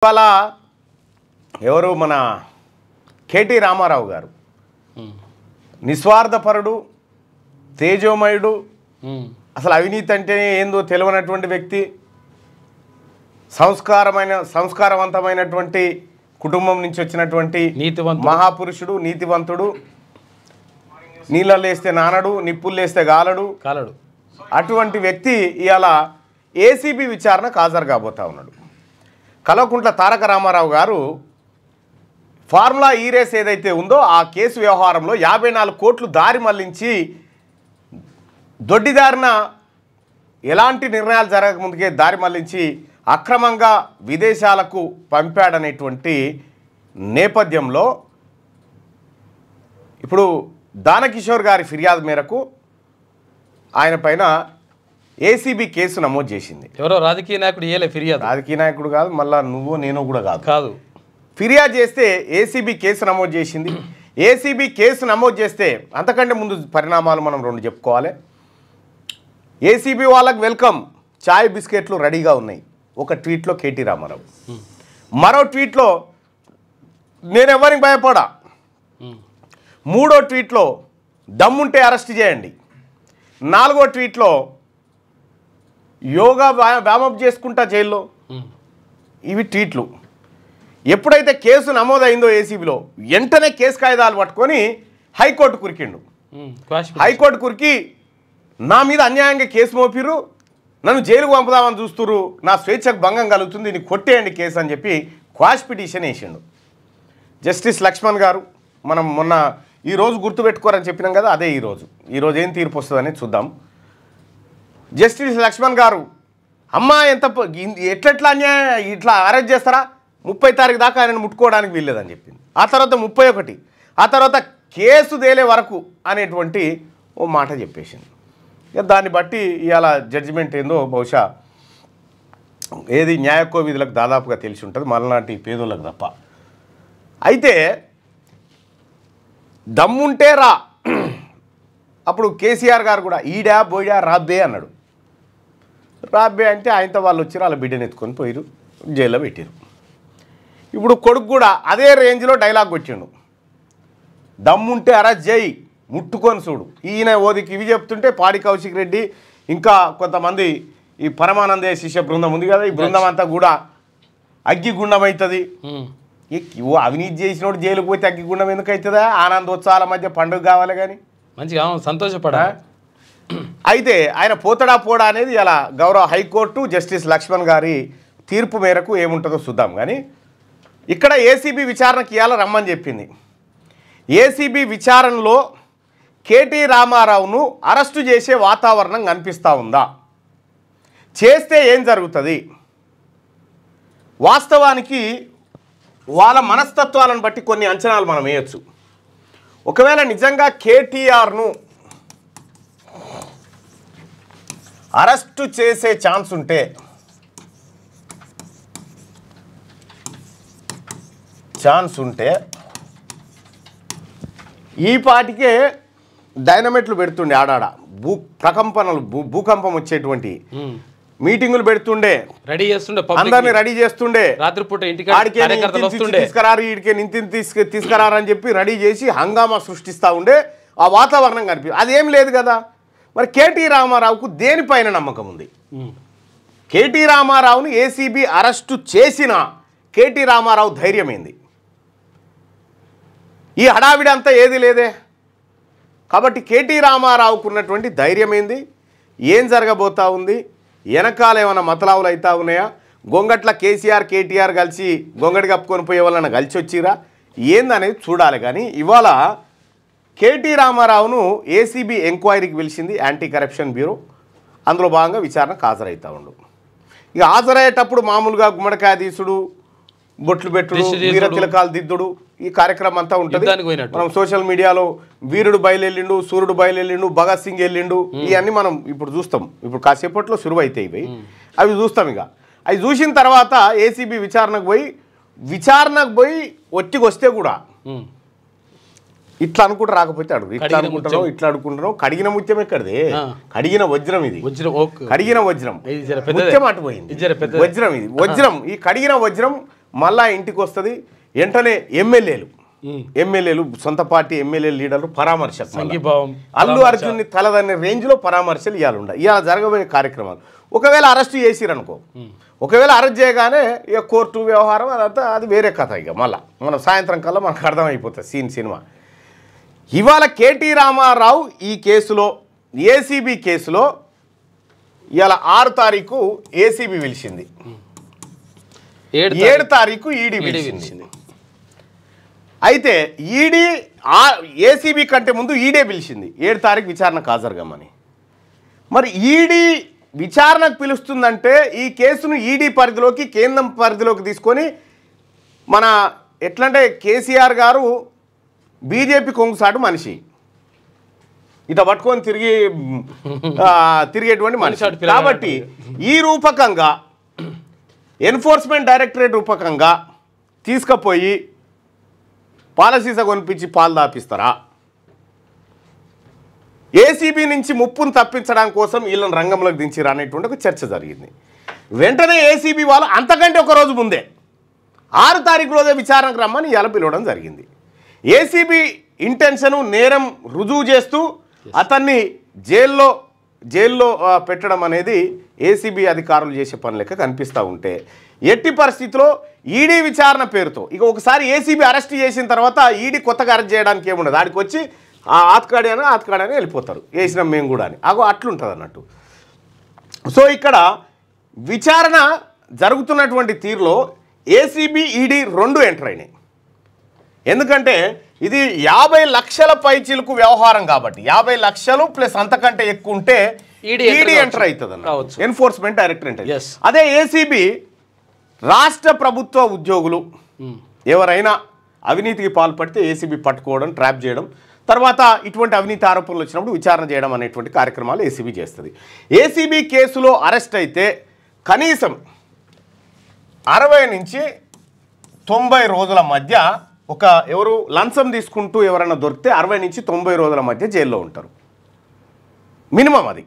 ఇవాళ ఎవరు మన కేటీ రామారావు గారు నిస్వార్థపరుడు, తేజోమయుడు, అసలు అవినీతి అంటేనే ఏందో తెలియనటువంటి వ్యక్తి, సంస్కారవంతమైనటువంటి కుటుంబం నుంచి వచ్చినటువంటి మహాపురుషుడు, నీతివంతుడు, నీళ్ళల్లో వేస్తే నానడు, నిప్పులు వేస్తే గాలడు. అటువంటి వ్యక్తి ఇవాళ ఏసీబీ విచారణకు హాజరు కాబోతా ఉన్నాడు. కల్వకుంట్ల తారక రామారావు గారు ఫార్ములా ఈ రేస్ ఏదైతే ఉందో ఆ కేసు వ్యవహారంలో 54 కోట్లు దారి మళ్లించి దొడ్డిదారిన ఎలాంటి నిర్ణయాలు జరగకముందుకే దారి మళ్లించి అక్రమంగా విదేశాలకు పంపాడనేటువంటి నేపథ్యంలో ఇప్పుడు దానకిషోర్ గారి ఫిర్యాదు మేరకు ఆయన పైన ఏసీబీ కేసు నమోదు చేసింది. ఎవరో రాజకీయ నాయకుడు ఏలే ఫిర్యాదు. రాజకీయ నాయకుడు కాదు, మళ్ళీ నువ్వు నేను కూడా కాదు. ఫిర్యాదు చేస్తే ఏసీబీ కేసు నమోదు చేసింది. ఏసీబీ కేసు నమోదు చేస్తే అంతకంటే ముందు పరిణామాలు మనం 2 చెప్పుకోవాలి. ఏసీబీ వాళ్ళకి వెల్కమ్, చాయ్ బిస్కెట్లు రెడీగా ఉన్నాయి ఒక ట్వీట్లో కేటీ రామారావు. మరో ట్వీట్లో నేను ఎవరికి భయపడా, 3వ ట్వీట్లో దమ్ముంటే అరెస్ట్ చేయండి, 4వ ట్వీట్లో యోగా వ్యామప్ చేసుకుంటా జైల్లో. ఇవి ట్వీట్లు. ఎప్పుడైతే కేసు నమోదైందో ఏసీబీలో వెంటనే కేసు కాయిదాలు పట్టుకొని హైకోర్టు కురికిండు. హైకోర్టు కురికి నా మీద అన్యాయంగా కేసు మోపిరు, నన్ను జైలుకు పంపుదామని చూస్తురు, నా స్వేచ్ఛకు భంగం కలుగుతుంది, దీన్ని కొట్టేయండి కేసు అని చెప్పి క్వాష్ పిటిషన్ వేసిండు జస్టిస్ లక్ష్మణ్ గారు. మనం మొన్న ఈరోజు గుర్తుపెట్టుకోరని చెప్పినాం కదా, అదే ఈరోజు ఏం తీర్పు వస్తుందని చూద్దాం. జస్టిస్ లక్ష్మణ్ గారు అమ్మా ఎట్లా అన్యాయం ఇట్లా అరెస్ట్ చేస్తారా, 30 తారీఖు దాకా ఆయనను ముట్టుకోవడానికి వీల్లేదని చెప్పింది. ఆ తర్వాత 31, ఆ తర్వాత కేసు తేలే వరకు అనేటువంటి ఓ మాట చెప్పేసింది. ఇక దాన్ని బట్టి ఇవాళ జడ్జిమెంట్ ఏందో బహుశా ఏది న్యాయకో విధులకు దాదాపుగా తెలిసి ఉంటుంది, మలనాటి పేదోళ్ళకు తప్ప. అయితే దమ్ముంటే రా, అప్పుడు కేసీఆర్ గారు కూడా ఈడా బోయిడా రాబ్బే అన్నాడు. రాబ్బే అంటే ఆయనతో వాళ్ళు వచ్చారు, వాళ్ళ బిడ్డను ఎత్తుకొని పోయారు, జైల్లో పెట్టారు. ఇప్పుడు కొడుకు కూడా అదే రేంజ్లో డైలాగ్ వచ్చిండు, దమ్ముంటే అరెస్ట్ చేయి, ముట్టుకొని చూడు. ఈయన ఓదికి ఇవి చెప్తుంటే పాడి కౌశిక్ రెడ్డి ఇంకా కొంతమంది ఈ పరమానందే శిష్య బృందం ఉంది కదా, ఈ బృందం అంతా కూడా అగ్గిగుండం అవుతుంది. అవినీతి చేసినోడు జైలుకు పోతే అగ్గిగుండం ఎందుకు అవుతుందా? ఆనందోత్సవాల మధ్య పండుగ కావాలి కానీ మంచిగా సంతోషపడా. అయితే ఆయన పోతడా పోడా అనేది ఇలా గౌరవ హైకోర్టు జస్టిస్ లక్ష్మణ్ గారి తీర్పు మేరకు ఏముంటుందో చూద్దాం. కానీ ఇక్కడ ఏసీబీ విచారణకి ఇవాళ రమ్మని చెప్పింది. ఏసీబీ విచారణలో కేటీ రామారావును అరెస్టు చేసే వాతావరణం కనిపిస్తూ ఉందా, చేస్తే ఏం జరుగుతుంది? వాస్తవానికి వాళ్ళ మనస్తత్వాలను బట్టి కొన్ని అంచనాలు మనం వేయచ్చు. ఒకవేళ నిజంగా కేటీఆర్ను అరెస్టు చేసే ఛాన్స్ ఉంటే ఈ పాటికే డైనమైట్లు పెడుతుండే, ఆడాడ భూకంపం వచ్చేటువంటి మీటింగులు పెడుతుండే, రెడీ చేస్తుండే, అందరినీ రెడీ చేస్తుండే, రాత్రిపూట తీసుకురారని చెప్పి రెడీ చేసి హంగామా సృష్టిస్తూ ఉండే. ఆ వాతావరణం కనిపి అదేం లేదు కదా. మరి కేటీ రామారావుకు దేనిపైన నమ్మకం ఉంది? కేటీ రామారావును ఏసీబీ అరెస్టు చేసిన కేటీ రామారావు ధైర్యం ఏంది? ఈ హడావిడి అంతా ఏది లేదే. కాబట్టి కేటీ రామారావుకు ఉన్నటువంటి ధైర్యం ఏంది? ఏం జరగబోతా ఉంది? వెనకాల ఏమైనా మతలావులు అవుతా ఉన్నాయా? గొంగట్ల కేసీఆర్ కేటీఆర్ కలిసి గొంగడి కప్పుకొని పోయే వాళ్ళని కలిసి వచ్చిరా ఏందనేది చూడాలి. కానీ ఇవాళ కేటీ రామారావును ఏసీబీ ఎంక్వైరీకి పిలిచింది యాంటీ కరప్షన్ బ్యూరో. అందులో భాగంగా విచారణకు హాజరవుతూ ఉండు. ఇక హాజరయ్యేటప్పుడు మామూలుగా గుమ్మడికాయ తీసుడు, బొట్లు పెట్టుడు, వీర తిలకాలు దిద్దుడు, ఈ కార్యక్రమం అంతా ఉంటుంది. మనం సోషల్ మీడియాలో వీరుడు బయలుదేరిండు, సూర్యుడు బయలుదేరిండు, భగత్ సింగ్ వెళ్ళిండు, ఇవన్నీ మనం ఇప్పుడు చూస్తాం. ఇప్పుడు కాసేపట్లో సురువు అయితే ఇవి అవి చూస్తాం. ఇక అవి చూసిన తర్వాత ఏసీబీ విచారణకు పోయి ఒట్టికి వస్తే కూడా ఇట్లా అనుకుంటూ రాకపోతే అడుగు, ఇట్లా అనుకుంటున్నావు, ఇట్లా అనుకుంటున్నావు. కడిగిన ముత్యం ఎక్కడిది? కడిగిన వజ్రం ఇది, కడిగిన వజ్రం. ముత్యం అటుపోయింది, వజ్రం ఇది. వజ్రం, ఈ కడిగిన వజ్రం మళ్ళా ఇంటికి వస్తుంది. వెంటనే ఎమ్మెల్యేలు సొంత పార్టీ ఎమ్మెల్యే లీడర్లు పరామర్శలు, అల్లు అర్జున్ని తలదనే రేంజ్లో పరామర్శలు ఇవాళ జరగబోయే కార్యక్రమాలు. ఒకవేళ అరెస్ట్ చేసిరనుకో, ఒకవేళ అరెస్ట్ చేయగానే ఇక కోర్టు వ్యవహారం అదంతా అది వేరే కథ. ఇక మళ్ళీ మనం సాయంత్రం కల్లా మనకు అర్థమైపోతుంది సినిమా. ఇవాళ కేటీ రామారావు ఈ కేసులో ఏసీబీ కేసులో ఇవాళ 6 తారీఖు ఏసీబీ పిలిచింది, 7 తారీఖు ఈడీ పిలిచింది. అయితే ఈడీ ఏసీబీ కంటే ముందు ఈడే పిలిచింది 7 తారీఖు విచారణకు హాజరుగమ్మని. మరి ఈడీ విచారణకు పిలుస్తుందంటే ఈ కేసును ఈడీ పరిధిలోకి కేంద్రం పరిధిలోకి తీసుకొని మన ఎట్లంటే కేసీఆర్ గారు బీజేపీ కొంగుసాటు మనిషి, ఇట పట్టుకొని తిరిగేటువంటి మనిషి. కాబట్టి ఈ రూపకంగా ఎన్ఫోర్స్మెంట్ డైరెక్టరేట్ రూపకంగా తీసుకుపోయి పాలసీస కొనిపించి పాలు దాపిస్తారా? ఏసీబీ నుంచి ముప్పును తప్పించడం కోసం వీళ్ళని రంగంలోకి దించిరా అనేటువంటి ఒక చర్చ జరిగింది. వెంటనే ఏసీబీ వాళ్ళు అంతకంటే ఒక రోజు ముందే 6 తారీఖు రోజే విచారణకు రమ్మని ఇలా పిలవడం జరిగింది. ఏసీబీ ఇంటెన్షను నేరం రుజువు చేస్తూ అతన్ని జైల్లో పెట్టడం అనేది ఏసీబీ అధికారులు చేసే పని లెక్క కనిపిస్తూ ఉంటే, ఎట్టి పరిస్థితిలో ఈడీ విచారణ పేరుతో ఇక ఒకసారి ఏసీబీ అరెస్ట్ చేసిన తర్వాత ఈడీ కొత్తగా అరెస్ట్ చేయడానికి ఏముండదు, దానికి వచ్చి ఆత్కాడని వెళ్ళిపోతారు, వేసినాం మేము కూడా అని అట్లుంటుంది అన్నట్టు. సో ఇక్కడ విచారణ జరుగుతున్నటువంటి తీరులో ఏసీబీ ఈడీ 2 ఎంటర్ అయినాయి. ఎందుకంటే ఇది 50 లక్షల పైచీలకు వ్యవహారం కాబట్టి 50 లక్షలు ప్లస్ అంతకంటే ఎక్కువ ఉంటే ఈడీ ఎంటర్ అవుతుంది అన్న, ఎన్ఫోర్స్మెంట్ డైరెక్టరేట్. అదే ఏసీబీ రాష్ట్ర ప్రభుత్వ ఉద్యోగులు ఎవరైనా అవినీతికి పాల్పడితే ఏసీబీ పట్టుకోవడం, ట్రాప్ చేయడం, తర్వాత ఇటువంటి అవినీతి ఆరోపణలు వచ్చినప్పుడు విచారణ చేయడం అనేటువంటి కార్యక్రమాలు ఏసీబీ చేస్తుంది. ఏసీబీ కేసులో అరెస్ట్ అయితే కనీసం 60 నుంచి 90 రోజుల మధ్య ఎవరు లంచం తీసుకుంటూ ఎవరైనా దొరికితే 60 నుంచి 90 రోజుల మధ్య జైల్లో ఉంటారు మినిమం. అది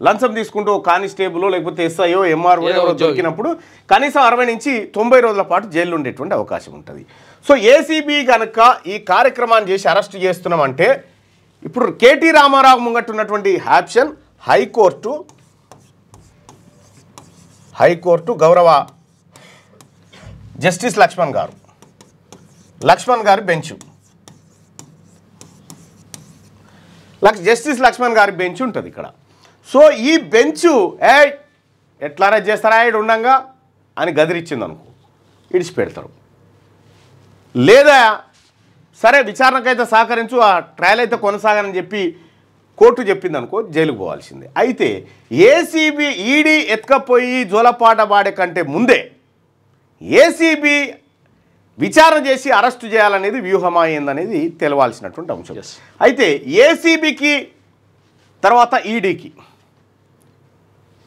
లంచం తీసుకుంటూ కానిస్టేబుల్ లేకపోతే ఎస్ఐఓ ఎంఆర్ఓ ఎవరో దొరికినప్పుడు కనీసం 60 నుంచి 90 రోజుల పాటు జైల్లో ఉండేటువంటి అవకాశం ఉంటుంది. సో ఏసీబీ కనుక ఈ కార్యక్రమాన్ని చేసి అరెస్ట్ చేస్తున్నామంటే ఇప్పుడు కేటీ రామారావు ముంగట్టున్నటువంటి ఆప్షన్ హైకోర్టు గౌరవ జస్టిస్ లక్ష్మణ్ గారి బెంచ్, జస్టిస్ లక్ష్మణ్ గారి బెంచ్ ఉంటుంది ఇక్కడ. సో ఈ బెంచు ఎట్లా అరెస్ట్ చేస్తారా ఇడు ఉండంగా అని గదిరిచ్చింది అనుకో, ఇడిచిపెడతారు. లేదా సరే విచారణకైతే సహకరించు, ఆ ట్రయల్ అయితే కొనసాగని చెప్పి కోర్టు చెప్పింది అనుకో, జైలుకు పోవాల్సిందే. అయితే ఏసీబీ ఈడీ ఎత్తుకపోయి జోలపాట పాడే కంటే ముందే ఏసీబీ విచారణ చేసి అరెస్టు చేయాలనేది వ్యూహమా ఏందనేది తెలవాల్సినటువంటి అంశం. అయితే ఏసీబీకి తర్వాత ఈడీకి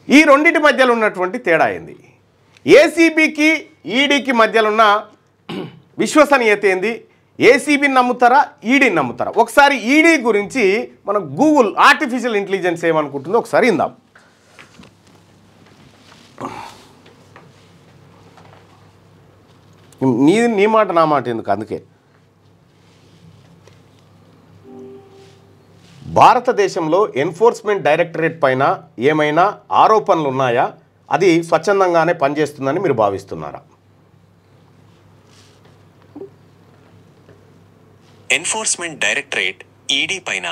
ఈ రెండింటి మధ్యలో ఉన్నటువంటి తేడా ఏంది, ఏసీబీకి ఈడీకి మధ్యలో ఉన్న విశ్వసనీయత ఏంది, ఏసీబీని నమ్ముతారా ఈడీని నమ్ముతారా? ఒకసారి ఈడీ గురించి మనం గూగుల్ ఆర్టిఫిషియల్ ఇంటెలిజెన్స్ ఏమనుకుంటుందో ఒకసారి ఇందాం. నీ మాట నా మాట ఎందుకు, అందుకే భారతదేశంలో ఎన్ఫోర్స్మెంట్ డైరెక్టరేట్ పైన ఏమైనా ఆరోపణలు ఉన్నాయా, అది స్వచ్ఛందంగానే పనిచేస్తుందని మీరు భావిస్తున్నారా? ఎన్ఫోర్స్మెంట్ డైరెక్టరేట్ ఈడీ పైన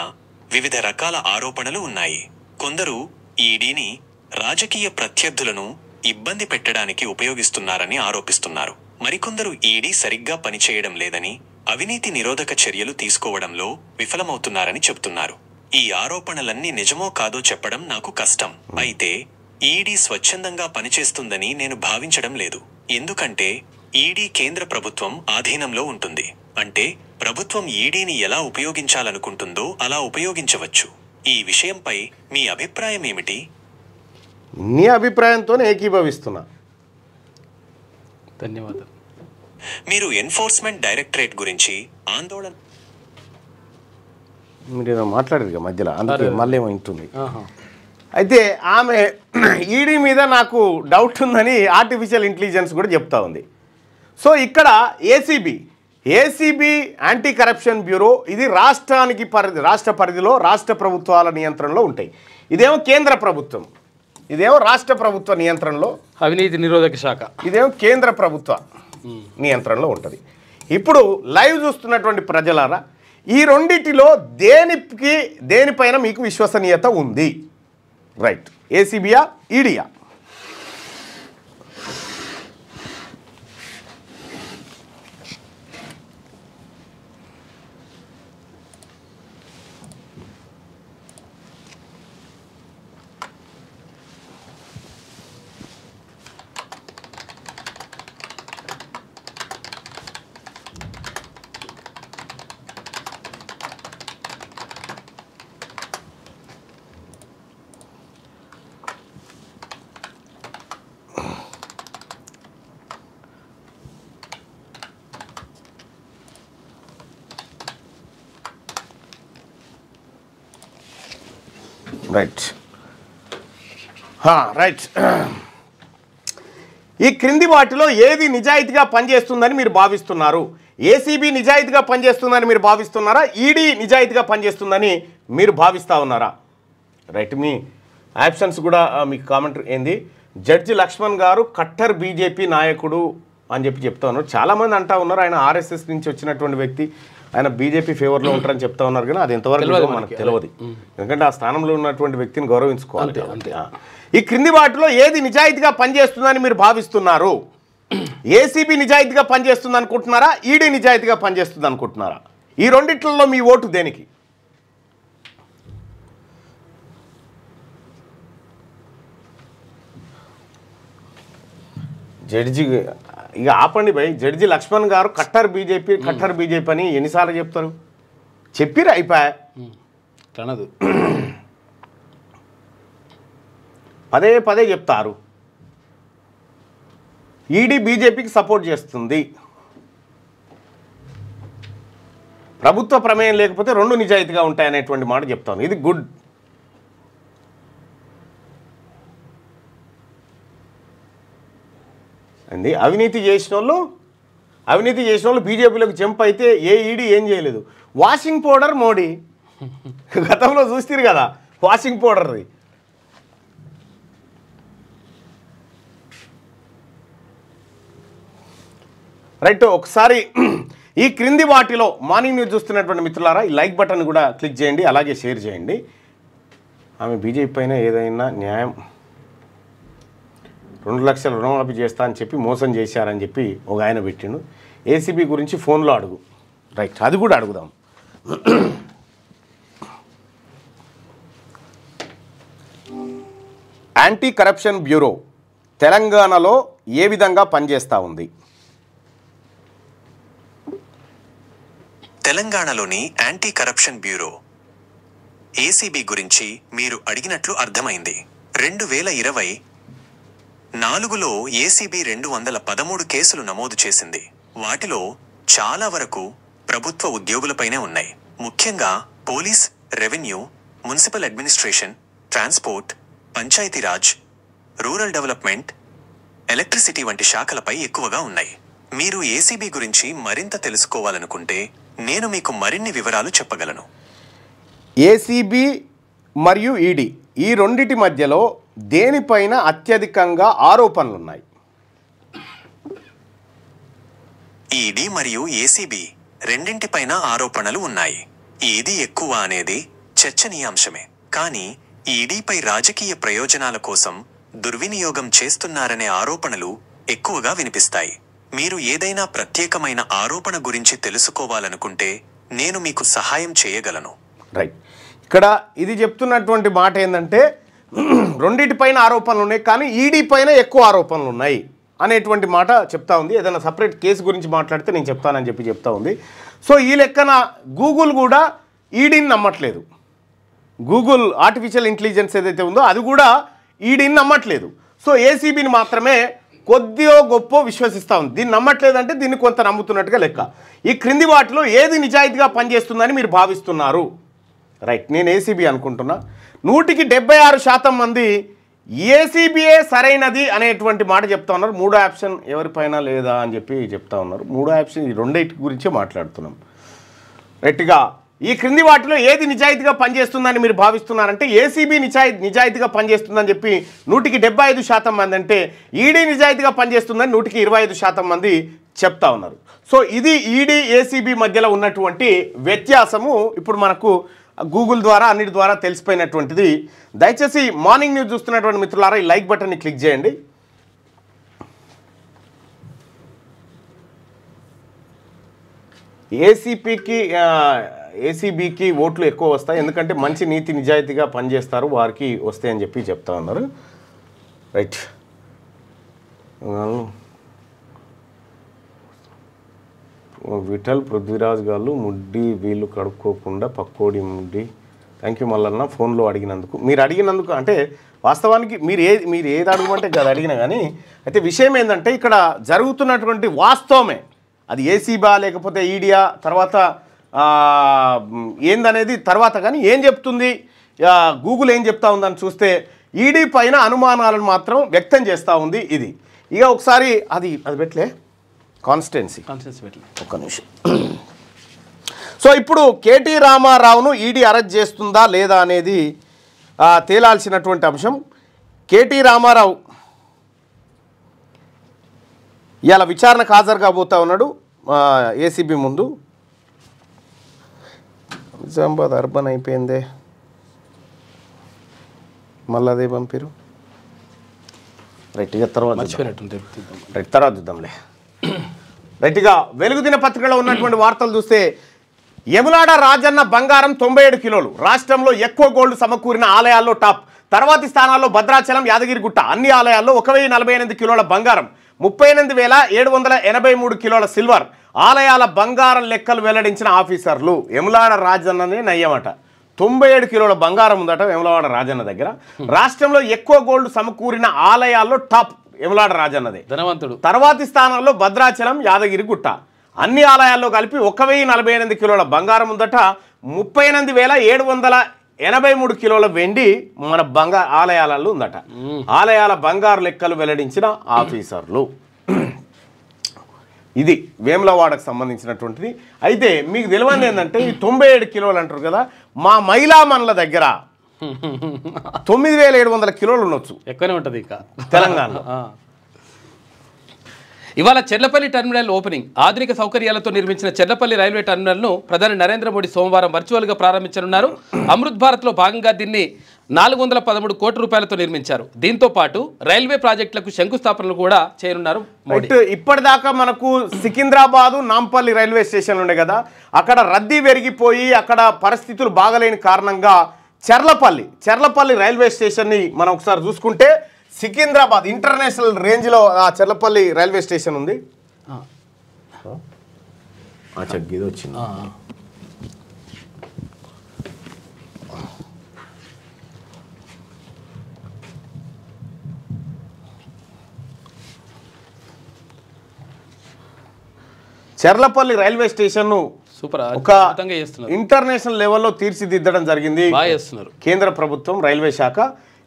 వివిధ రకాల ఆరోపణలు ఉన్నాయి. కొందరు ఈడీని రాజకీయ ప్రత్యర్థులను ఇబ్బంది పెట్టడానికి ఉపయోగిస్తున్నారని ఆరోపిస్తున్నారు. మరికొందరు ఈడీ సరిగ్గా పనిచేయడం లేదని, అవినీతి నిరోధక చర్యలు తీసుకోవడంలో విఫలమవుతున్నారని చెబుతున్నారు. ఈ ఆరోపణలన్నీ నిజమో కాదో చెప్పడం నాకు కష్టం. అయితే ఈడీ స్వచ్ఛందంగా పనిచేస్తుందని నేను భావించడం లేదు. ఎందుకంటే ఈడీ కేంద్ర ప్రభుత్వం ఆధీనంలో ఉంటుంది. అంటే ప్రభుత్వం ఈడీని ఎలా ఉపయోగించాలనుకుంటుందో అలా ఉపయోగించవచ్చు. ఈ విషయంపై మీ అభిప్రాయం ఏమిటి? నీ అభిప్రాయంతోనే ఏకీభవిస్తున్నా. ధన్యవాదాలు. మీరు ఎన్ఫోర్స్మెంట్ డైరెక్టరేట్ గురించి ఆందోళన మీరు మాట్లాడారు మధ్యలో, అందుకే మళ్ళీ ఏమో ఇంటుంది. అయితే ఆమె ఈడీ మీద నాకు డౌట్ ఉందని ఆర్టిఫిషియల్ ఇంటెలిజెన్స్ కూడా చెప్తా ఉంది. సో ఇక్కడ ఏసీబీ యాంటీ కరప్షన్ బ్యూరో ఇది రాష్ట్ర పరిధిలో రాష్ట్ర ప్రభుత్వాల నియంత్రణలో ఉంటాయి. ఇదేమో కేంద్ర ప్రభుత్వం, ఇదేమో రాష్ట్ర ప్రభుత్వ నియంత్రణలో, అవినీతి నిరోధక శాఖ ఇదేమో కేంద్ర ప్రభుత్వ నియంత్రణలో ఉంటుంది. ఇప్పుడు లైవ్ చూస్తున్నటువంటి ప్రజలారా, ఈ రెండిటిలో దేనిపైన మీకు విశ్వసనీయత ఉంది? రైట్, ఏసీబీయా, ఈడీయా? రైట్. ఈ క్రింది వాటిలో ఏది నిజాయితీగా పనిచేస్తుందని మీరు భావిస్తున్నారు? ఏసీబీ నిజాయితీగా పనిచేస్తుందని మీరు భావిస్తున్నారా? ఈడీ నిజాయితీగా పనిచేస్తుందని మీరు భావిస్తూ ఉన్నారా? రైట్, మీ ఆప్షన్స్ కూడా మీకు కామెంట్ ఏంది? జడ్జి లక్ష్మణ్ గారు కట్టర్ బీజేపీ నాయకుడు అని చెప్తా ఉన్నారు. చాలామంది అంటా ఉన్నారు ఆయన ఆర్ఎస్ఎస్ నుంచి వచ్చినటువంటి వ్యక్తి, ఆయన బీజేపీ ఫేవర్లో ఉంటారని చెప్తా ఉన్నారు. కానీ అది ఎంతవరకు మనకు తెలియదు, ఎందుకంటే ఆ స్థానంలో ఉన్నటువంటి వ్యక్తిని గౌరవించుకోవాలి. ఈ క్రింది వాటిలో ఏది నిజాయితీగా పనిచేస్తుందని మీరు భావిస్తున్నారు? ఏసీబీ నిజాయితీగా పనిచేస్తుంది అనుకుంటున్నారా? ఈడీ నిజాయితీగా పనిచేస్తుంది అనుకుంటున్నారా? ఈ రెండిట్లలో మీ ఓటు దేనికి? జడ్జి ఇక ఆపండి భయ్. జడ్జి లక్ష్మణ్ గారు కట్టర్ బీజేపీ అని ఎన్నిసార్లు చెప్తారు? చెప్పిరా అయిపోయా, అనదు, పదే చెప్తారు. ఈడీ బీజేపీకి సపోర్ట్ చేస్తుంది. ప్రభుత్వ ప్రమేయం లేకపోతే రెండు నిజాయితీగా ఉంటాయనేటువంటి మాట చెప్తాను. ఇది గుడ్. అండి, అవినీతి చేసిన వాళ్ళు బీజేపీలోకి జంప్ అయితే ఏ ఈడీ ఏం చేయలేదు. వాషింగ్ పౌడర్ మోడీ గతంలో చూస్తారు కదా, వాషింగ్ పౌడర్ది. రైట్, ఒకసారి ఈ క్రింది వాటిలో మార్నింగ్ న్యూస్ చూస్తున్నటువంటి మిత్రులారా, ఈ లైక్ బటన్ కూడా క్లిక్ చేయండి, అలాగే షేర్ చేయండి. ఆమె బీజేపీ పైన ఏదైనా న్యాయం 2 లక్షల రుణమాఫీ చేస్తా అని చెప్పి మోసం చేశారని చెప్పి ఒక ఆయన పెట్టిండు. ఏసీబీ గురించి ఫోన్లో అడుగు. రైట్, అది కూడా అడుగుదాం. యాంటీ కరప్షన్ బ్యూరో తెలంగాణలో ఏ విధంగా పనిచేస్తూ ఉంది? తెలంగాణలోని యాంటీ కరప్షన్ బ్యూరో ఏసీబీ గురించి మీరు అడిగినట్లు అర్థమైంది. 2024లో ఏసీబీ 213 కేసులు నమోదు చేసింది. వాటిలో చాలా వరకు ప్రభుత్వ ఉద్యోగులపైనే ఉన్నాయి. ముఖ్యంగా police, revenue, municipal administration, transport, Panchayati Raj, rural development, electricity వంటి శాఖలపై ఎక్కువగా ఉన్నాయి. మీరు ఏసీబీ గురించి మరింత తెలుసుకోవాలనుకుంటే నేను మీకు మరిన్ని వివరాలు చెప్పగలను. ఏసీబీ మరియు ఈడీ ఈ రెండిటి మధ్యలో దేనిపైన అత్యధికంగా ఆరోపణలున్నాయి? ఈడీ మరియు ఏసీబీ రెండింటిపైన ఆరోపణలు ఉన్నాయి. ఏది ఎక్కువ అనేది చర్చనీయాంశమే. కానీ ఈడీపై రాజకీయ ప్రయోజనాల కోసం దుర్వినియోగం చేస్తున్నారనే ఆరోపణలు ఎక్కువగా వినిపిస్తాయి. మీరు ఏదైనా ప్రత్యేకమైన ఆరోపణ గురించి తెలుసుకోవాలనుకుంటే నేను మీకు సహాయం చేయగలను. రైట్, ఇక్కడ ఇది చెప్తున్నటువంటి మాట ఏంటంటే రెండింటిపైన ఆరోపణలు ఉన్నాయి, కానీ ఈడీ పైన ఎక్కువ ఆరోపణలు ఉన్నాయి అనేటువంటి మాట చెప్తా ఉంది. ఏదైనా సపరేట్ కేసు గురించి మాట్లాడితే నేను చెప్తానని చెప్పి చెప్తా ఉంది. సో ఈ లెక్కన గూగుల్ కూడా ఈడీని నమ్మట్లేదు. గూగుల్ ఆర్టిఫిషియల్ ఇంటెలిజెన్స్ ఏదైతే ఉందో అది కూడా ఈడీని నమ్మట్లేదు. సో ఏసీబీని మాత్రమే కొద్దిగా గొప్ప విశ్వసిస్తూ ఉంది. దీన్ని నమ్మట్లేదంటే దీన్ని కొంత నమ్ముతున్నట్టుగా లెక్క. ఈ క్రింది వాటిలో ఏది నిజాయితీగా పనిచేస్తుందని మీరు భావిస్తున్నారు? రైట్, నేను ఏసీబీ అనుకుంటున్నా. 176% మంది ఏసీబీఏ సరైనది అనేటువంటి మాట చెప్తా ఉన్నారు. 3వ ఆప్షన్ ఎవరిపైన లేదా అని చెప్పి చెప్తా ఉన్నారు. 3వ ఆప్షన్ ఈ రెండింటి గురించే మాట్లాడుతున్నాం. రైట్గా ఈ క్రింది వాటిలో ఏది నిజాయితీగా పనిచేస్తుందని మీరు భావిస్తున్నారంటే ఏసీబీ నిజాయితీగా పనిచేస్తుందని చెప్పి 175% మంది, అంటే ఈడీ నిజాయితీగా పనిచేస్తుందని 125% మంది చెప్తా ఉన్నారు. సో ఇది ఈడీ ఏసీబీ మధ్యలో ఉన్నటువంటి వ్యత్యాసము ఇప్పుడు మనకు గూగుల్ ద్వారా అన్నిటి ద్వారా తెలిసిపోయినటువంటిది. దయచేసి మార్నింగ్ న్యూస్ చూస్తున్నటువంటి మిత్రులారా ఈ లైక్ బటన్ని క్లిక్ చేయండి. ఏసీబీకి ఓట్లు ఎక్కువ వస్తాయి, ఎందుకంటే మంచి నీతి నిజాయితీగా పనిచేస్తారు, వారికి వస్తాయని చెప్పి చెప్తా ఉన్నారు. రైట్, విఠల్ పృథ్వీరాజ్ గారు ముడ్డి వీళ్ళు కడుక్కోకుండా పక్కోడి ముడ్డి. థ్యాంక్ యూ మల్లన్న ఫోన్లో అడిగినందుకు. మీరు అడిగినందుకు అంటే వాస్తవానికి మీరు ఏది అడగమంటే అది అడిగినా కానీ, అయితే విషయం ఏంటంటే ఇక్కడ జరుగుతున్నటువంటి వాస్తవమే, అది ఏసీబా లేకపోతే ఈడియా తర్వాత ఏందనేది తర్వాత. కానీ ఏం చెప్తుంది గూగుల్ ఏం చెప్తా ఉందని చూస్తే ఈడీ పైన అనుమానాలను మాత్రం వ్యక్తం చేస్తూ ఉంది. ఇది ఇక ఒకసారి అది పెట్టలే కాన్స్టిట్యున్సీ పెట్టలే ఒక్క నిమిషం. సో ఇప్పుడు కేటీ రామారావును ఈడీ అరెస్ట్ చేస్తుందా లేదా అనేది తేలాల్సినటువంటి అంశం. కేటీ రామారావు ఇవాళ విచారణకు హాజరు కాబోతా ఉన్నాడు ఏసీబీ ముందు. నిజామాబాద్ అర్బన్ అయిపోయిందే, మళ్ళీ అదే పంపిరు. రైట్గా తర్వాత చూద్దాంలే. రైట్గా వెలుగు దినపత్రికలో ఉన్నటువంటి వార్తలు చూస్తే యములాడ రాజన్న బంగారం 97 కిలోలు, రాష్ట్రంలో ఎక్కువ గోల్డ్ సమకూరిన ఆలయాల్లో టాప్. తర్వాతి స్థానాల్లో భద్రాచలం, యాదగిరిగుట్ట. అన్ని ఆలయాల్లో 1048 కిలోల బంగారం, 38,783 కిలోల సిల్వర్. ఆలయాల బంగారం లెక్కలు వెల్లడించిన ఆఫీసర్లు. యములాడ రాజన్ననే నయ్యమట, 97 కిలోల బంగారం ఉందట యములాడ రాజన్న దగ్గర. రాష్ట్రంలో ఎక్కువ గోల్డ్ సమకూరిన ఆలయాల్లో టాప్ యములాడ రాజన్నదే, ధనవంతుడు. తర్వాతి స్థానంలో భద్రాచలం, యాదగిరిగుట్ట. అన్ని ఆలయాల్లో కలిపి 1048 కిలోల బంగారం ఉందట, 38,783 కిలోల వెండి మన ఆలయాలలో ఉందట. ఆలయాల బంగారు లెక్కలు వెల్లడించిన ఆఫీసర్లు. ఇది వేములవాడకు సంబంధించినటువంటిది. అయితే మీకు తెలియదు ఏంటంటే ఈ 97 కిలోలు అంటారు కదా, మా మైలామన్ల దగ్గర 9,700 కిలోలు ఉండొచ్చు, ఎక్కువనే ఉంటుంది ఇంకా తెలంగాణలో. ఇవాళ చెర్లపల్లి టెర్మినల్ ఓపెనింగ్. ఆధునిక సౌకర్యాలతో నిర్మించిన చెర్లపల్లి రైల్వే టెర్మినల్ను ప్రధాని నరేంద్ర మోడీ సోమవారం వర్చువల్గా ప్రారంభించనున్నారు. అమృత్ భారత్లో భాగంగా దీన్ని 413 కోట్ల రూపాయలతో నిర్మించారు. దీంతో పాటు రైల్వే ప్రాజెక్టులకు శంకుస్థాపనలు కూడా చేయనున్నారు మోడీ. ఇప్పటిదాకా మనకు సికింద్రాబాదు, నాంపల్లి రైల్వే స్టేషన్లు ఉండే కదా, అక్కడ రద్దీ పెరిగిపోయి అక్కడ పరిస్థితులు బాగలేని కారణంగా చెర్లపల్లి రైల్వే స్టేషన్ని మనం ఒకసారి చూసుకుంటే సికింద్రాబాద్ ఇంటర్నేషనల్ రేంజ్లో ఆ చెర్లపల్లి రైల్వే స్టేషన్ ఉంది. ఇది వచ్చింది. చెర్లపల్లి రైల్వే స్టేషన్ సూపర్ ఒక ఇంటర్నేషనల్ లెవెల్లో తీర్చిదిద్దడం జరిగింది కేంద్ర ప్రభుత్వం రైల్వే శాఖ.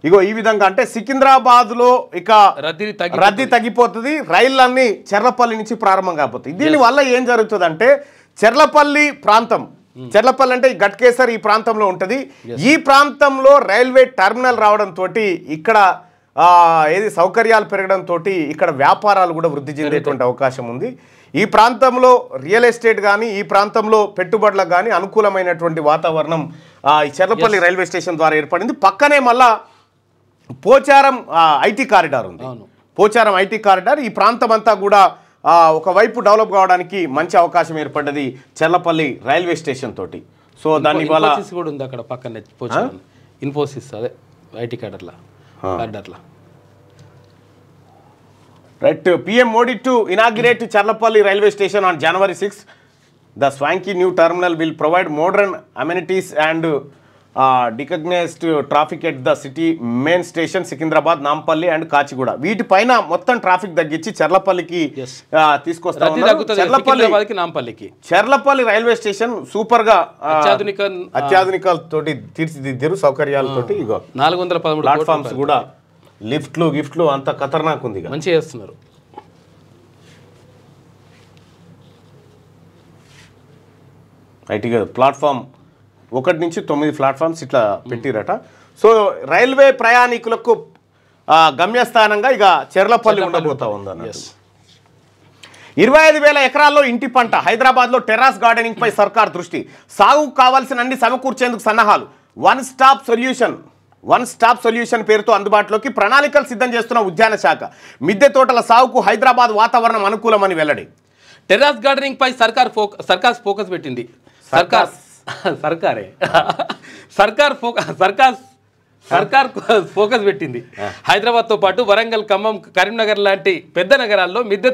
ఇగో ఈ విధంగా అంటే సికింద్రాబాద్లో ఇక రద్దీ తగ్గిపోతుంది, రైళ్ళన్నీ చెర్లపల్లి నుంచి ప్రారంభం కాబోతుంది. దీని వల్ల ఏం జరుగుతుంది అంటే చెర్లపల్లి ప్రాంతం, చెర్లపల్లి అంటే గట్కేసర్ ఈ ప్రాంతంలో ఉంటుంది. ఈ ప్రాంతంలో రైల్వే టెర్మినల్ రావడంతో ఇక్కడ ఏది సౌకర్యాలు పెరగడంతో ఇక్కడ వ్యాపారాలు కూడా వృద్ధి చెందేటువంటి అవకాశం ఉంది. ఈ ప్రాంతంలో రియల్ ఎస్టేట్ కానీ ఈ ప్రాంతంలో పెట్టుబడులకు కానీ అనుకూలమైనటువంటి వాతావరణం ఈ చెర్లపల్లి రైల్వే స్టేషన్ ద్వారా ఏర్పడింది. పక్కనే మళ్ళా పోచారం ఐటీ కారిడార్ ఉంది. పోచారం ఐటీ కారిడార్ ఈ ప్రాంతం అంతా కూడా ఒకవైపు డెవలప్ కావడానికి మంచి అవకాశం ఏర్పడ్డది చెర్లపల్లి రైల్వే స్టేషన్ తోటి. సో దాని వల్ల కూడా ఉంది అక్కడ పక్కనే పోచారం ఇన్ఫోసిస్ అదే IT కారిడార్లా. Right, PM Modi to inaugurate Charlapalli railway station on January 6. The swanky new terminal will provide modern amenities and decognized traffic at the city main station Secunderabad, Nampalli and Kachiguda. వీటి పైన మొత్తం traffic తగ్గించి చెర్లపల్లికి తీసుకొస్తా ఉన్నారు. Cherlapally railway station super గా అత్యాధునిక తోటి తీర్చిదిద్దారు సౌకర్యాలతోటి. ఇగో 413 ప్లాట్ఫామ్స్ కూడా లిఫ్ట్లు గిఫ్ట్లు అంత ఖతర్నాక్ ఉంది మంచిగా చేస్తున్నారు. ఐటీ కదా ప్లాట్ఫామ్ 1 నుంచి 9 ప్లాట్ఫామ్స్ ఇట్లా పెట్టిరట. సో రైల్వే ప్రయాణికులకు గమ్యస్థానంగా ఇక చెర్లపల్లి ఉండబోతా ఉందన్న. 25,000 ఎకరాల్లో ఇంటి పంట. హైదరాబాద్లో టెర్రాస్ గార్డెనింగ్ పై సర్కార్ దృష్టి. సాగుకు కావాల్సిన అన్ని సమకూర్చేందుకు సన్నాహాలు. వన్ స్టాప్ సొల్యూషన్ పేరుతో అందుబాటులోకి ప్రణాళికలు సిద్ధం చేస్తున్న ఉద్యాన శాఖ. మిద్దె తోటల సాగుకు హైదరాబాద్ వాతావరణం అనుకూలమని వెల్లడి. టెర్రాస్ గార్డెనింగ్ పై సర్కార్ ఫోకస్ పెట్టింది. సర్కార్ ఫోకస్ పెట్టింది. హైదరాబాద్తో పాటు వరంగల్, ఖమ్మం, కరీంనగర్ లాంటి పెద్ద నగరాల్లో మిద్దె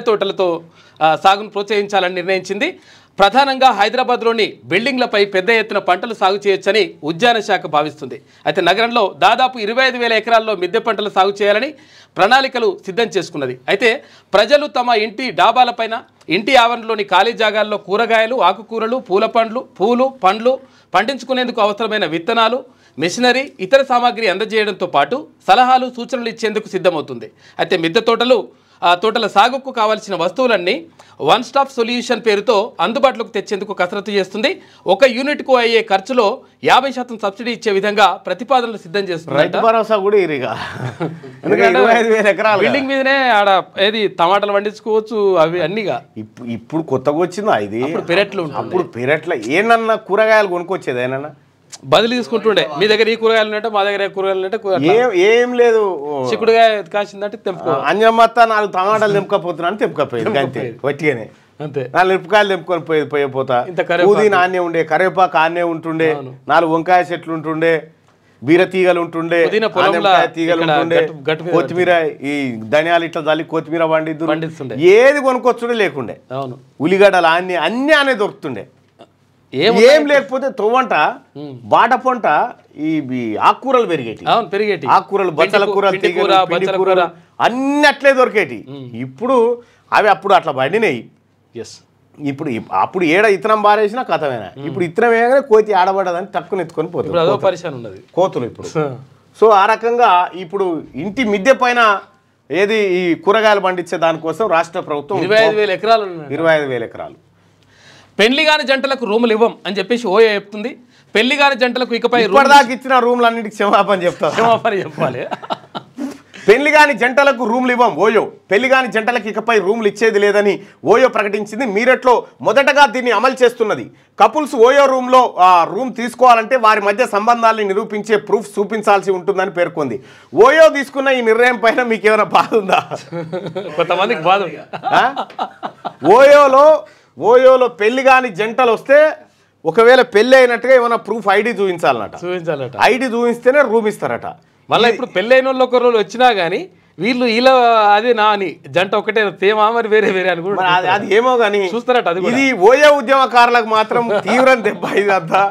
తోటలతో సాగును ప్రోత్సహించాలని నిర్ణయించింది. ప్రధానంగా హైదరాబాద్లోని బిల్డింగ్లపై పెద్ద ఎత్తున పంటలు సాగు చేయొచ్చని ఉద్యాన శాఖ భావిస్తుంది. అయితే నగరంలో దాదాపు 25,000 ఎకరాల్లో మిద్దె పంటలు సాగు చేయాలని ప్రణాళికలు సిద్ధం చేసుకున్నది. అయితే ప్రజలు తమ ఇంటి డాబాలపైన, ఇంటి ఆవరణలోని ఖాళీ జాగాల్లో కూరగాయలు, ఆకుకూరలు, పూలు, పండ్లు పండించుకునేందుకు అవసరమైన విత్తనాలు, మెషినరీ, ఇతర సామాగ్రి అందజేయడంతో పాటు సలహాలు, సూచనలు ఇచ్చేందుకు సిద్ధమవుతుంది. అయితే మిద్దె తోటల సాగుకు కావాల్సిన వస్తువులన్నీ వన్ స్టాప్ సొల్యూషన్ పేరుతో అందుబాటులోకి తెచ్చేందుకు కసరత్తు చేస్తుంది. ఒక యూనిట్కు అయ్యే ఖర్చులో 50% సబ్సిడీ ఇచ్చే విధంగా ప్రతిపాదనలు సిద్ధం చేస్తుంది. బిల్డింగ్ మీదనే ఆడ ఏది టమాటాలు పండించుకోవచ్చు, అవి అన్నిగా. ఇప్పుడు కొత్తగా వచ్చిందా ఇది? పెరట్లు అప్పుడు పెరట్ల ఏనన్నా కూరగాయలు కొనుక్కొచ్చేది ఏనన్నా బదిలీ తీసుకుంటుండే. మీ దగ్గర ఈ కూరగాయలు ఉన్నట్టే, మా దగ్గర కూరగాయలు ఉన్నట్టే. ఏం లేదు, చిక్కుడుగాయ కాసిందంటే తెంపుకో. అంజమ్మత్త 4 టమాటాలు తెంపుకపోతున్నాను తెంపుకపోయేది అంతే. వట్టిగానే అంతే 4 మిరపకాయలు తెంపుకొని పోయిపోతా. పుదీనా ఆనే ఉండే, కరివేపాకు ఆనే ఉంటుండే, 4 వంకాయ చెట్లు ఉంటుండే, బీర తీగలు ఉంటుండే, తీగలు ఉంటుండే, కొత్తిమీర ఈ ధనియాలు ఇట్లా చల్లి కొత్తిమీర పండిస్తుండే. ఏది కొనుక్కొచ్చుడే లేకుండే. ఉల్లిగడ్డలు అన్ని అనే దొరుకుతుండే. ఏం లేకపోతే తొవ్వంట బాట పంట ఈ ఆకుకూరలు పెరిగేటి. ఆకుకూరలు, బచ్చల కూరలు అన్ని అట్లే దొరికేటి. ఇప్పుడు అవి అప్పుడు అట్లా పండినాయి. అప్పుడు ఏడ ఇత్తనం బారేసినా కథమేనా. ఇప్పుడు ఇత్తనం వేయగానే కోతి ఆడబడ్డదని తక్కువ ఎత్తుకొని పోతుంది కోతులు ఇప్పుడు. సో ఆ రకంగా ఇప్పుడు ఇంటి మిద్దె పైన ఏది ఈ కూరగాయలు పండించే దానికోసం రాష్ట్ర ప్రభుత్వం 25,000 ఎకరాలు. పెళ్లి కాని జంటలకు రూములు ఇవ్వం అని చెప్పేసి ఓయో చెప్తుంది. పెళ్లి కాని జంటలకు ఇకపై ఇప్పటిదాకా ఇచ్చిన రూములు అన్నిటికి క్షమాపణ చెప్పాలి. పెళ్లి కాని జంటలకు రూములు ఇవ్వం ఓయో. పెళ్లి కాని జంటలకు ఇకపై రూములు ఇచ్చేది లేదని ఓయో ప్రకటించింది. మీరట్లో మొదటగా దీన్ని అమలు చేస్తున్నది. కపుల్స్ ఓయో రూమ్ తీసుకోవాలంటే వారి మధ్య సంబంధాలను నిరూపించే ప్రూఫ్ చూపించాల్సి ఉంటుందని పేర్కొంది. ఓయో తీసుకున్న ఈ నిర్ణయం పైన మీకు ఏమైనా బాధ ఉందా? కొంతమందికి బాధ. ఓయోలో పెళ్లి కాని జంటలు వస్తే ఒకవేళ పెళ్లి అయినట్టుగా ఏమైనా ప్రూఫ్ ఐడి చూపించాలట. ఐడి చూపిస్తేనే రూమ్ ఇస్తారట. మళ్ళీ ఇప్పుడు పెళ్లి అయిన వాళ్ళు ఒక రోజు వచ్చినా కానీ వీళ్ళు ఇలా అదే నా అని జంట ఒకటే తేమా మరి వేరే అని కూడా అది ఏమో కానీ చూస్తారట. అది ఇది ఓయో ఉద్యమకారులకు మాత్రం తీవ్రం దెబ్బ. ఇది అంతా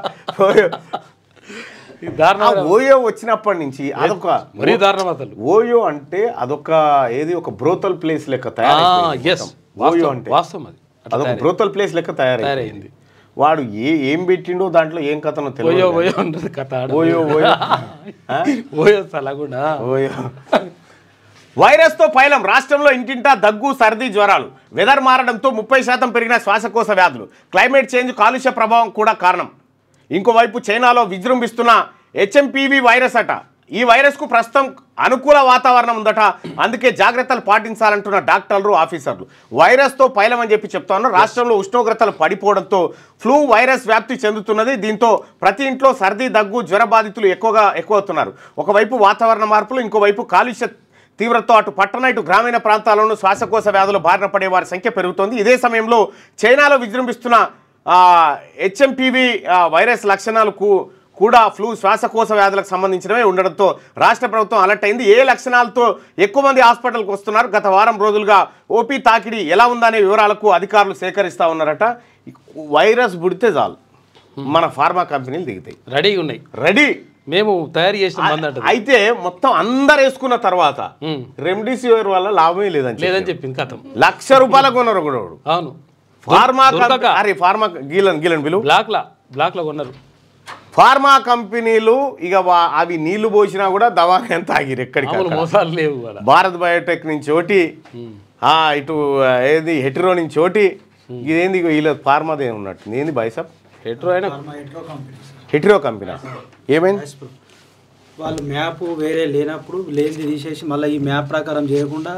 ఓయో వచ్చినప్పటి నుంచి అదొక మరీ దారుణం. అసలు ఓయో అంటే అదొక ఒక బ్రోతల్ ప్లేస్ లెక్క తయారైంది. ఓయో అంటే వాస్తవం అదొక బ్రోతల్ ప్లేస్ లెక్క తయారైంది. వాడు ఏం పెట్టిండో దాంట్లో ఏం కథనో తెలియదు. వైరస్తో పైలం. రాష్ట్రంలో ఇంటింటా దగ్గు, సర్ది, జ్వరాలు. వెదర్ మారడంతో 30% పెరిగిన శ్వాసకోశ వ్యాధులు. క్లైమేట్ చేంజ్, కాలుష్య ప్రభావం కూడా కారణం. ఇంకోవైపు చైనాలో విజృంభిస్తున్న HMPV వైరస్ అట. ఈ వైరస్కు ప్రస్తుతం అనుకూల వాతావరణం ఉందట. అందుకే జాగ్రత్తలు పాటించాలంటున్న డాక్టర్లు, ఆఫీసర్లు. వైరస్తో పైలమని చెప్తా ఉన్నారు. రాష్ట్రంలో ఉష్ణోగ్రతలు పడిపోవడంతో ఫ్లూ వైరస్ వ్యాప్తి చెందుతున్నది. దీంతో ప్రతి ఇంట్లో సర్ది, దగ్గు, జ్వర బాధితులు ఎక్కువవుతున్నారు. ఒకవైపు వాతావరణ మార్పులు, ఇంకోవైపు కాలుష్య తీవ్రతతో అటు పట్టణ ఇటు గ్రామీణ ప్రాంతాల్లోనూ శ్వాసకోశ వ్యాధులు బారిన పడే వారి సంఖ్య పెరుగుతోంది. ఇదే సమయంలో చైనాలో విజృంభిస్తున్న HMPV వైరస్ లక్షణాలు కూడా ఫ్లూ, శ్వాసకోశ వ్యాధులకు సంబంధించినవే ఉండడంతో రాష్ట్ర ప్రభుత్వం అలర్ట్ అయింది. ఏ లక్షణాలతో ఎక్కువ మంది హాస్పిటల్కి వస్తున్నారు, గత వారం రోజులుగా ఓపీ తాకిడి ఎలా ఉందనే వివరాలకు అధికారులు సేకరిస్తూ ఉన్నారట. వైరస్ పుడితే చాలు మన ఫార్మా కంపెనీలు దిగుతాయి. రెడీగా ఉన్నాయి. మేము తయారు చేసిన అయితే మొత్తం అందరు వేసుకున్న తర్వాత రెమ్డెసివిర్ వల్ల లాభమే లేదని చెప్పింది. కథం ₹1,00,000 కొన్నారు కూడా. అవును, ఫార్మా గీలన్ బిలు బ్లాక్ లో కొన్నారు. ఫార్మా కంపెనీలు ఇక అవి నీళ్లు పోసినా కూడా దవానే ఎంత ఆగిరు ఎక్కడికి మోసాలు లేవు భారత్ బయోటెక్ నుంచి ఒకటి ఇటు ఏది హెటిరో నుంచి ఒకటి ఇదేంది వీళ్ళ ఫార్మాది ఏమున్నట్టు ఏంది బైసప్ హెట్రో అయినా హెటిరో కంపెనీ ఏమైంది వాళ్ళు మ్యాప్ వేరే లేనప్పుడు లేనిది తీసేసి మళ్ళీ ఈ మ్యాప్ ప్రకారం చేయకుండా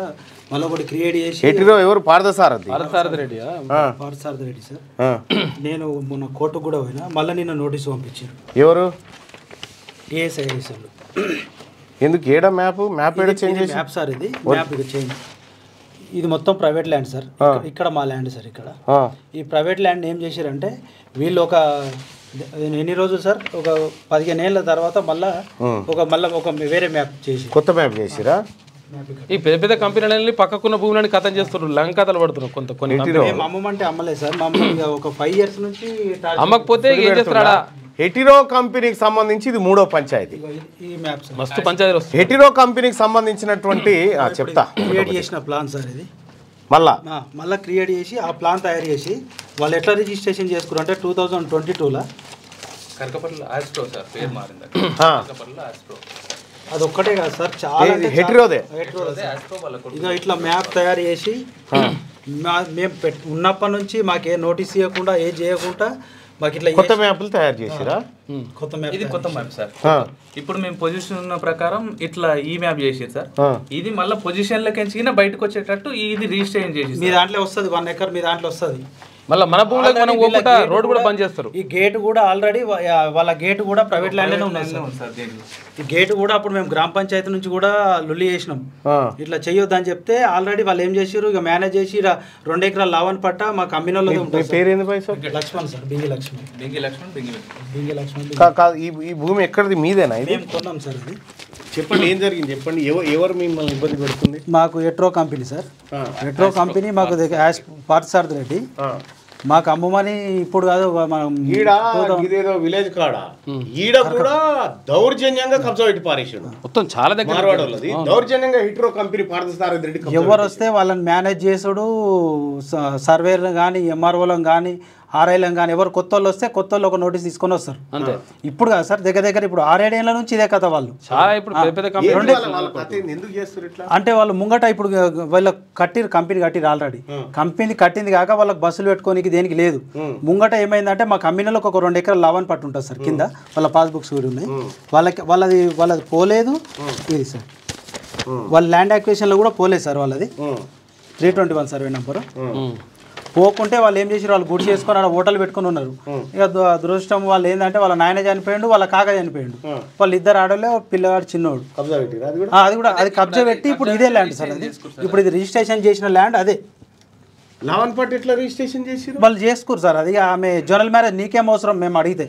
మళ్ళీ ఒకటి క్రియేట్ చేసి హెటిరో ఎవరు పార్థసారథి రెడ్డి పార్థసారథి రెడ్డి సార్ నేను మొన్న కోర్టుకు కూడా పోయినా మళ్ళీ నిన్న నోటీస్ పంపించారు ఎవరు ఏఎస్ఐఎస్ వాళ్ళు ఎందుకు ఏడా మ్యాప్ ఏడా చేంజ్ చేసి మ్యాప్ సార్ ఇది మ్యాప్ ఇక చేంజ్ ఇది మొత్తం ప్రైవేట్ ల్యాండ్ సార్ ఇక్కడ మా ల్యాండ్ సార్ ఇక్కడ ఈ ప్రైవేట్ ల్యాండ్ ఏం చేశారంటే వీళ్ళు ఒక ఎన్ని రోజులు సార్ ఒక 15 ఏళ్ళ తర్వాత మళ్ళీ ఒక వేరే మ్యాప్ చేసి కొత్త మ్యాప్ చేసిరా ఈ పెద్ద పెద్ద కంపెనీలని పక్కకున్న భూములని కథం చేస్తున్నారు లంక కథలు పడుతున్నారు కొన్ని మేము అమ్మమంటే అమ్మలేదు సార్ మమ్మల్ని ఒక 5 years నుంచి అమ్మకపోతే ఏం చేస్తున్నాడా హెటిరో కంపెనీకి సంబంధించి ఇది 3వ పంచాయతీ ఈ మ్యాప్ సార్ మస్తు పంచాయతీలు వస్తాయి హెటిరో కంపెనీకి సంబంధించినటువంటి చెప్తా క్రియేట్ చేసిన ప్లాన్ సార్ ఇది మళ్ళా క్రియేట్ చేసి ఆ ప్లాన్ తయారు చేసి వాళ్ళు ఎట్లా రిజిస్ట్రేషన్ చేసుకున్నారు అంటే 2022లో కరకపల్లి ఆస్ట్రో సార్ పేరు మారింది అది ఒక్కటే కాదు సార్ చాలా హెటిరోదే ఇక ఇట్లా మ్యాప్ తయారు చేసి మేము ఉన్నప్పటి నుంచి మాకే నోటీస్ ఇవ్వకుండా ఏం చేయకుండా మాకు ఇట్లా కొత్త మ్యాప్లు తయారు చేసిరా కొత్త మ్యాప్ ఇది కొత్త మ్యాప్ సార్ ఇప్పుడు మేము పొజిషన్ ఉన్న ప్రకారం ఇట్లా ఈ మ్యాప్ చేసేది సార్ ఇది మళ్ళీ పొజిషన్ లెక్కించి బయటకు వచ్చేటట్టు ఇది రిజిస్ట్రేషన్ చేసి మీ దాంట్లో వస్తుంది 1 acre మీ దాంట్లో వస్తుంది మళ్ళీ మన భూములకు మనం పోకుండా రోడ్ కూడా బంద్ చేస్తారు ఈ గేట్ కూడా ఆల్రెడీ వాళ్ళ గేట్ కూడా ప్రైవేట్ ల్యాండ్లోనే ఉన్నది సార్ ఈ గేట్ కూడా అప్పుడు మేము గ్రామ పంచాయతీ నుంచి కూడా లొల్లి చేసినాం ఇట్లా చెయ్యొద్దు అని చెప్తే ఆల్రెడీ వాళ్ళు ఏం చేసారు ఇక మేనేజ్ చేసి 2 ఎకరాల లావన్ పట్ట మా కమ్యూనల్ లక్ష్మణ్ సార్ బింగి లక్ష్మణ్ ఈ భూమి ఎక్కడిది మీదేనా మేము కొన్నాం సార్ ఇది చెప్పండి ఏం జరిగింది చెప్పండి ఎవరు మిమ్మల్ని ఇబ్బంది పెడుతుంది మాకు ఎట్రో కంపెనీ సార్ ఎట్రో కంపెనీ మాకు పార్థసారథి రెడ్డి మాకు అమ్మమని ఇప్పుడు కాదు మనం ఇదేదో విలేజ్ కాడ ఈడ కూడా దౌర్జన్యంగా కబ్జా పెట్టి పారేసాడు మొత్తం చాలా దగ్గర దౌర్జన్యంగా హెటిరో కంపెనీ పార్థసారథి రెడ్డి ఎవరు వస్తే వాళ్ళని మేనేజ్ చేసుడు సర్వేలను కానీ ఎంఆర్ఓలను కానీ ఆర్ఐలను కానీ ఎవరు కొత్త వాళ్ళు వస్తే కొత్త వాళ్ళు ఒక నోటీస్ తీసుకొని వస్తారు అంతే ఇప్పుడు కాదు సార్ దగ్గర ఇప్పుడు 6-7 ఏళ్ళ నుంచి ఇదే కథ వాళ్ళు చాలా ఇప్పుడు పెద్ద అంటే వాళ్ళు ముంగట ఇప్పుడు వాళ్ళ కంపెనీ కట్టిరు ఆల్రెడీ కంపెనీ కట్టింది కాక వాళ్ళకి బస్సులు పెట్టుకోనికి దేనికి లేదు ముంగట ఏమైందంటే మా కంపెనీలో ఒక 2 ఎకరాల లావన్ పట్టు ఉంటుంది సార్ కింద వాళ్ళ పాస్బుక్స్ కూడా ఉన్నాయి వాళ్ళది పోలేదు ఇది సార్ వాళ్ళ ల్యాండ్ అక్విజిషన్లో కూడా పోలేదు సార్ వాళ్ళది 321 సర్వే నెంబరు పోకుంటే వాళ్ళు ఏం చేసారు వాళ్ళు గుడి చేసుకొని అక్కడ హోటల్ పెట్టుకుని ఉన్నారు ఇక దురదృష్టం వాళ్ళు ఏంటంటే వాళ్ళ నాయన చనిపోయాడు వాళ్ళ కాక చనిపోయాడు వాళ్ళు 2 ఆడలే పిల్లగాడు చిన్నోడు అది కూడా అది కబ్జా పెట్టి ఇప్పుడు ఇదే ల్యాండ్ సార్ అది ఇప్పుడు ఇది రిజిస్ట్రేషన్ చేసిన ల్యాండ్ అదే లావన్ పట్టు ఎట్లా రిజిస్ట్రేషన్ చేసి వాళ్ళు చేసుకోరు సార్ అది ఆమె జనరల్ మ్యారేజ్ నీకేం అవసరం మేము అడిగితే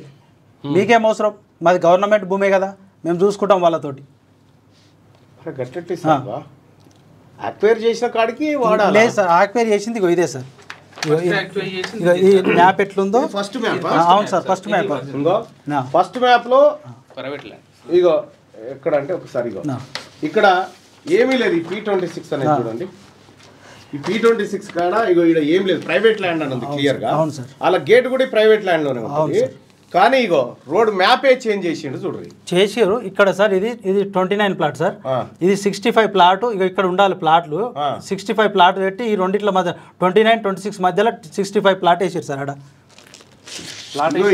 మీకేం అవసరం మాది గవర్నమెంట్ భూమే కదా మేము చూసుకుంటాం వాళ్ళతోటి అక్వైర్ చేసిన కాడికి లేదు సార్ అక్వైర్ చేసింది ఇదే సార్ ఈ మ్యాప్ ఎట్లుందో ఫస్ట్ మ్యాప్ అవును సార్ ఫస్ట్ మ్యాప్ లో ప్రైవేట్ ల్యాండ్ ఇగో ఎక్కడ అంటే ఒకసారి ఇగో ఇక్కడ ఏమీ లేదు ఈ P26 అనేది చూడండి ఈ P26 కాడ ఇగో ఇక్కడ ఏం లేదు ప్రైవేట్ ల్యాండ్ అని ఉంది క్లియర్ గా అలా గేట్ కూడా ప్రైవేట్ ల్యాండ్ లోనే ఉంది కానీ ఇగో రోడ్ మ్యాపే చేంజ్ చేసిండు చూడండి చేసారు ఇక్కడ సార్ ఇది 29 ప్లాట్ సార్ ఇది 65 ప్లాట్ ఇక ఇక్కడ ఉండాలి ప్లాట్లు 65 ప్లాట్ పెట్టి ఈ రెండిట్ల మధ్య 29-26 మధ్యలో 65 ప్లాట్ వేసారు సార్ అక్కడ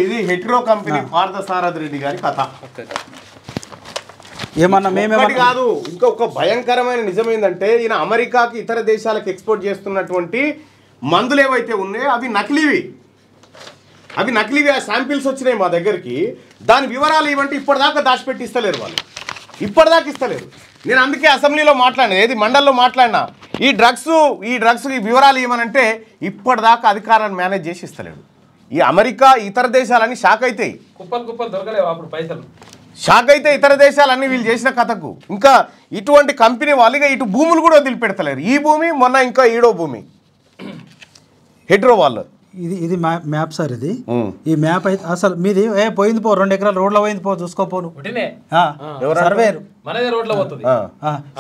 ఇది హెటిరో కంపెనీ పార్థసారథి రెడ్డి గారి కథ ఏమన్నా మేమే కాదు ఇంకొక భయంకరమైన నిజం ఏంటంటే ఈయన అమెరికాకి ఇతర దేశాలకు ఎక్స్పోర్ట్ చేస్తున్నటువంటి మందులు ఏవైతే ఉన్నాయో అవి నకిలీవి శాంపిల్స్ వచ్చినాయి మా దగ్గరికి దాని వివరాలు ఇవ్వంటే ఇప్పటిదాకా దాచిపెట్టి ఇస్తలేరు వాళ్ళు ఇప్పటిదాకా ఇస్తలేరు నేను అందుకే అసెంబ్లీలో మాట్లాడినా ఏది మండల్లో మాట్లాడినా ఈ డ్రగ్స్ వివరాలు ఇవ్వనంటే ఇప్పటిదాకా అధికారాన్ని మేనేజ్ చేసి ఇస్తలేడు ఈ అమెరికా ఇతర దేశాలన్నీ షాక్ అవుతాయి కుప్పలు దొరకలేవు అప్పుడు పైసలు షాక్ అయితే ఇతర దేశాలన్నీ వీళ్ళు చేసిన కథకు ఇంకా ఇటువంటి కంపెనీ వాళ్ళుగా ఇటు భూములు కూడా వదిలిపెడతలేరు ఈ భూమి మొన్న ఇంకా ఈడో భూమి హెట్రో వాళ్ళు ఇది మ్యాప్ సార్ ఇది ఈ మ్యాప్ అయితే అసలు మీది పోయింది 2 ఎకరాల రోడ్లో పోయింది చూసుకోపోను సర్వేరు మనదే రోడ్లో పోతుంది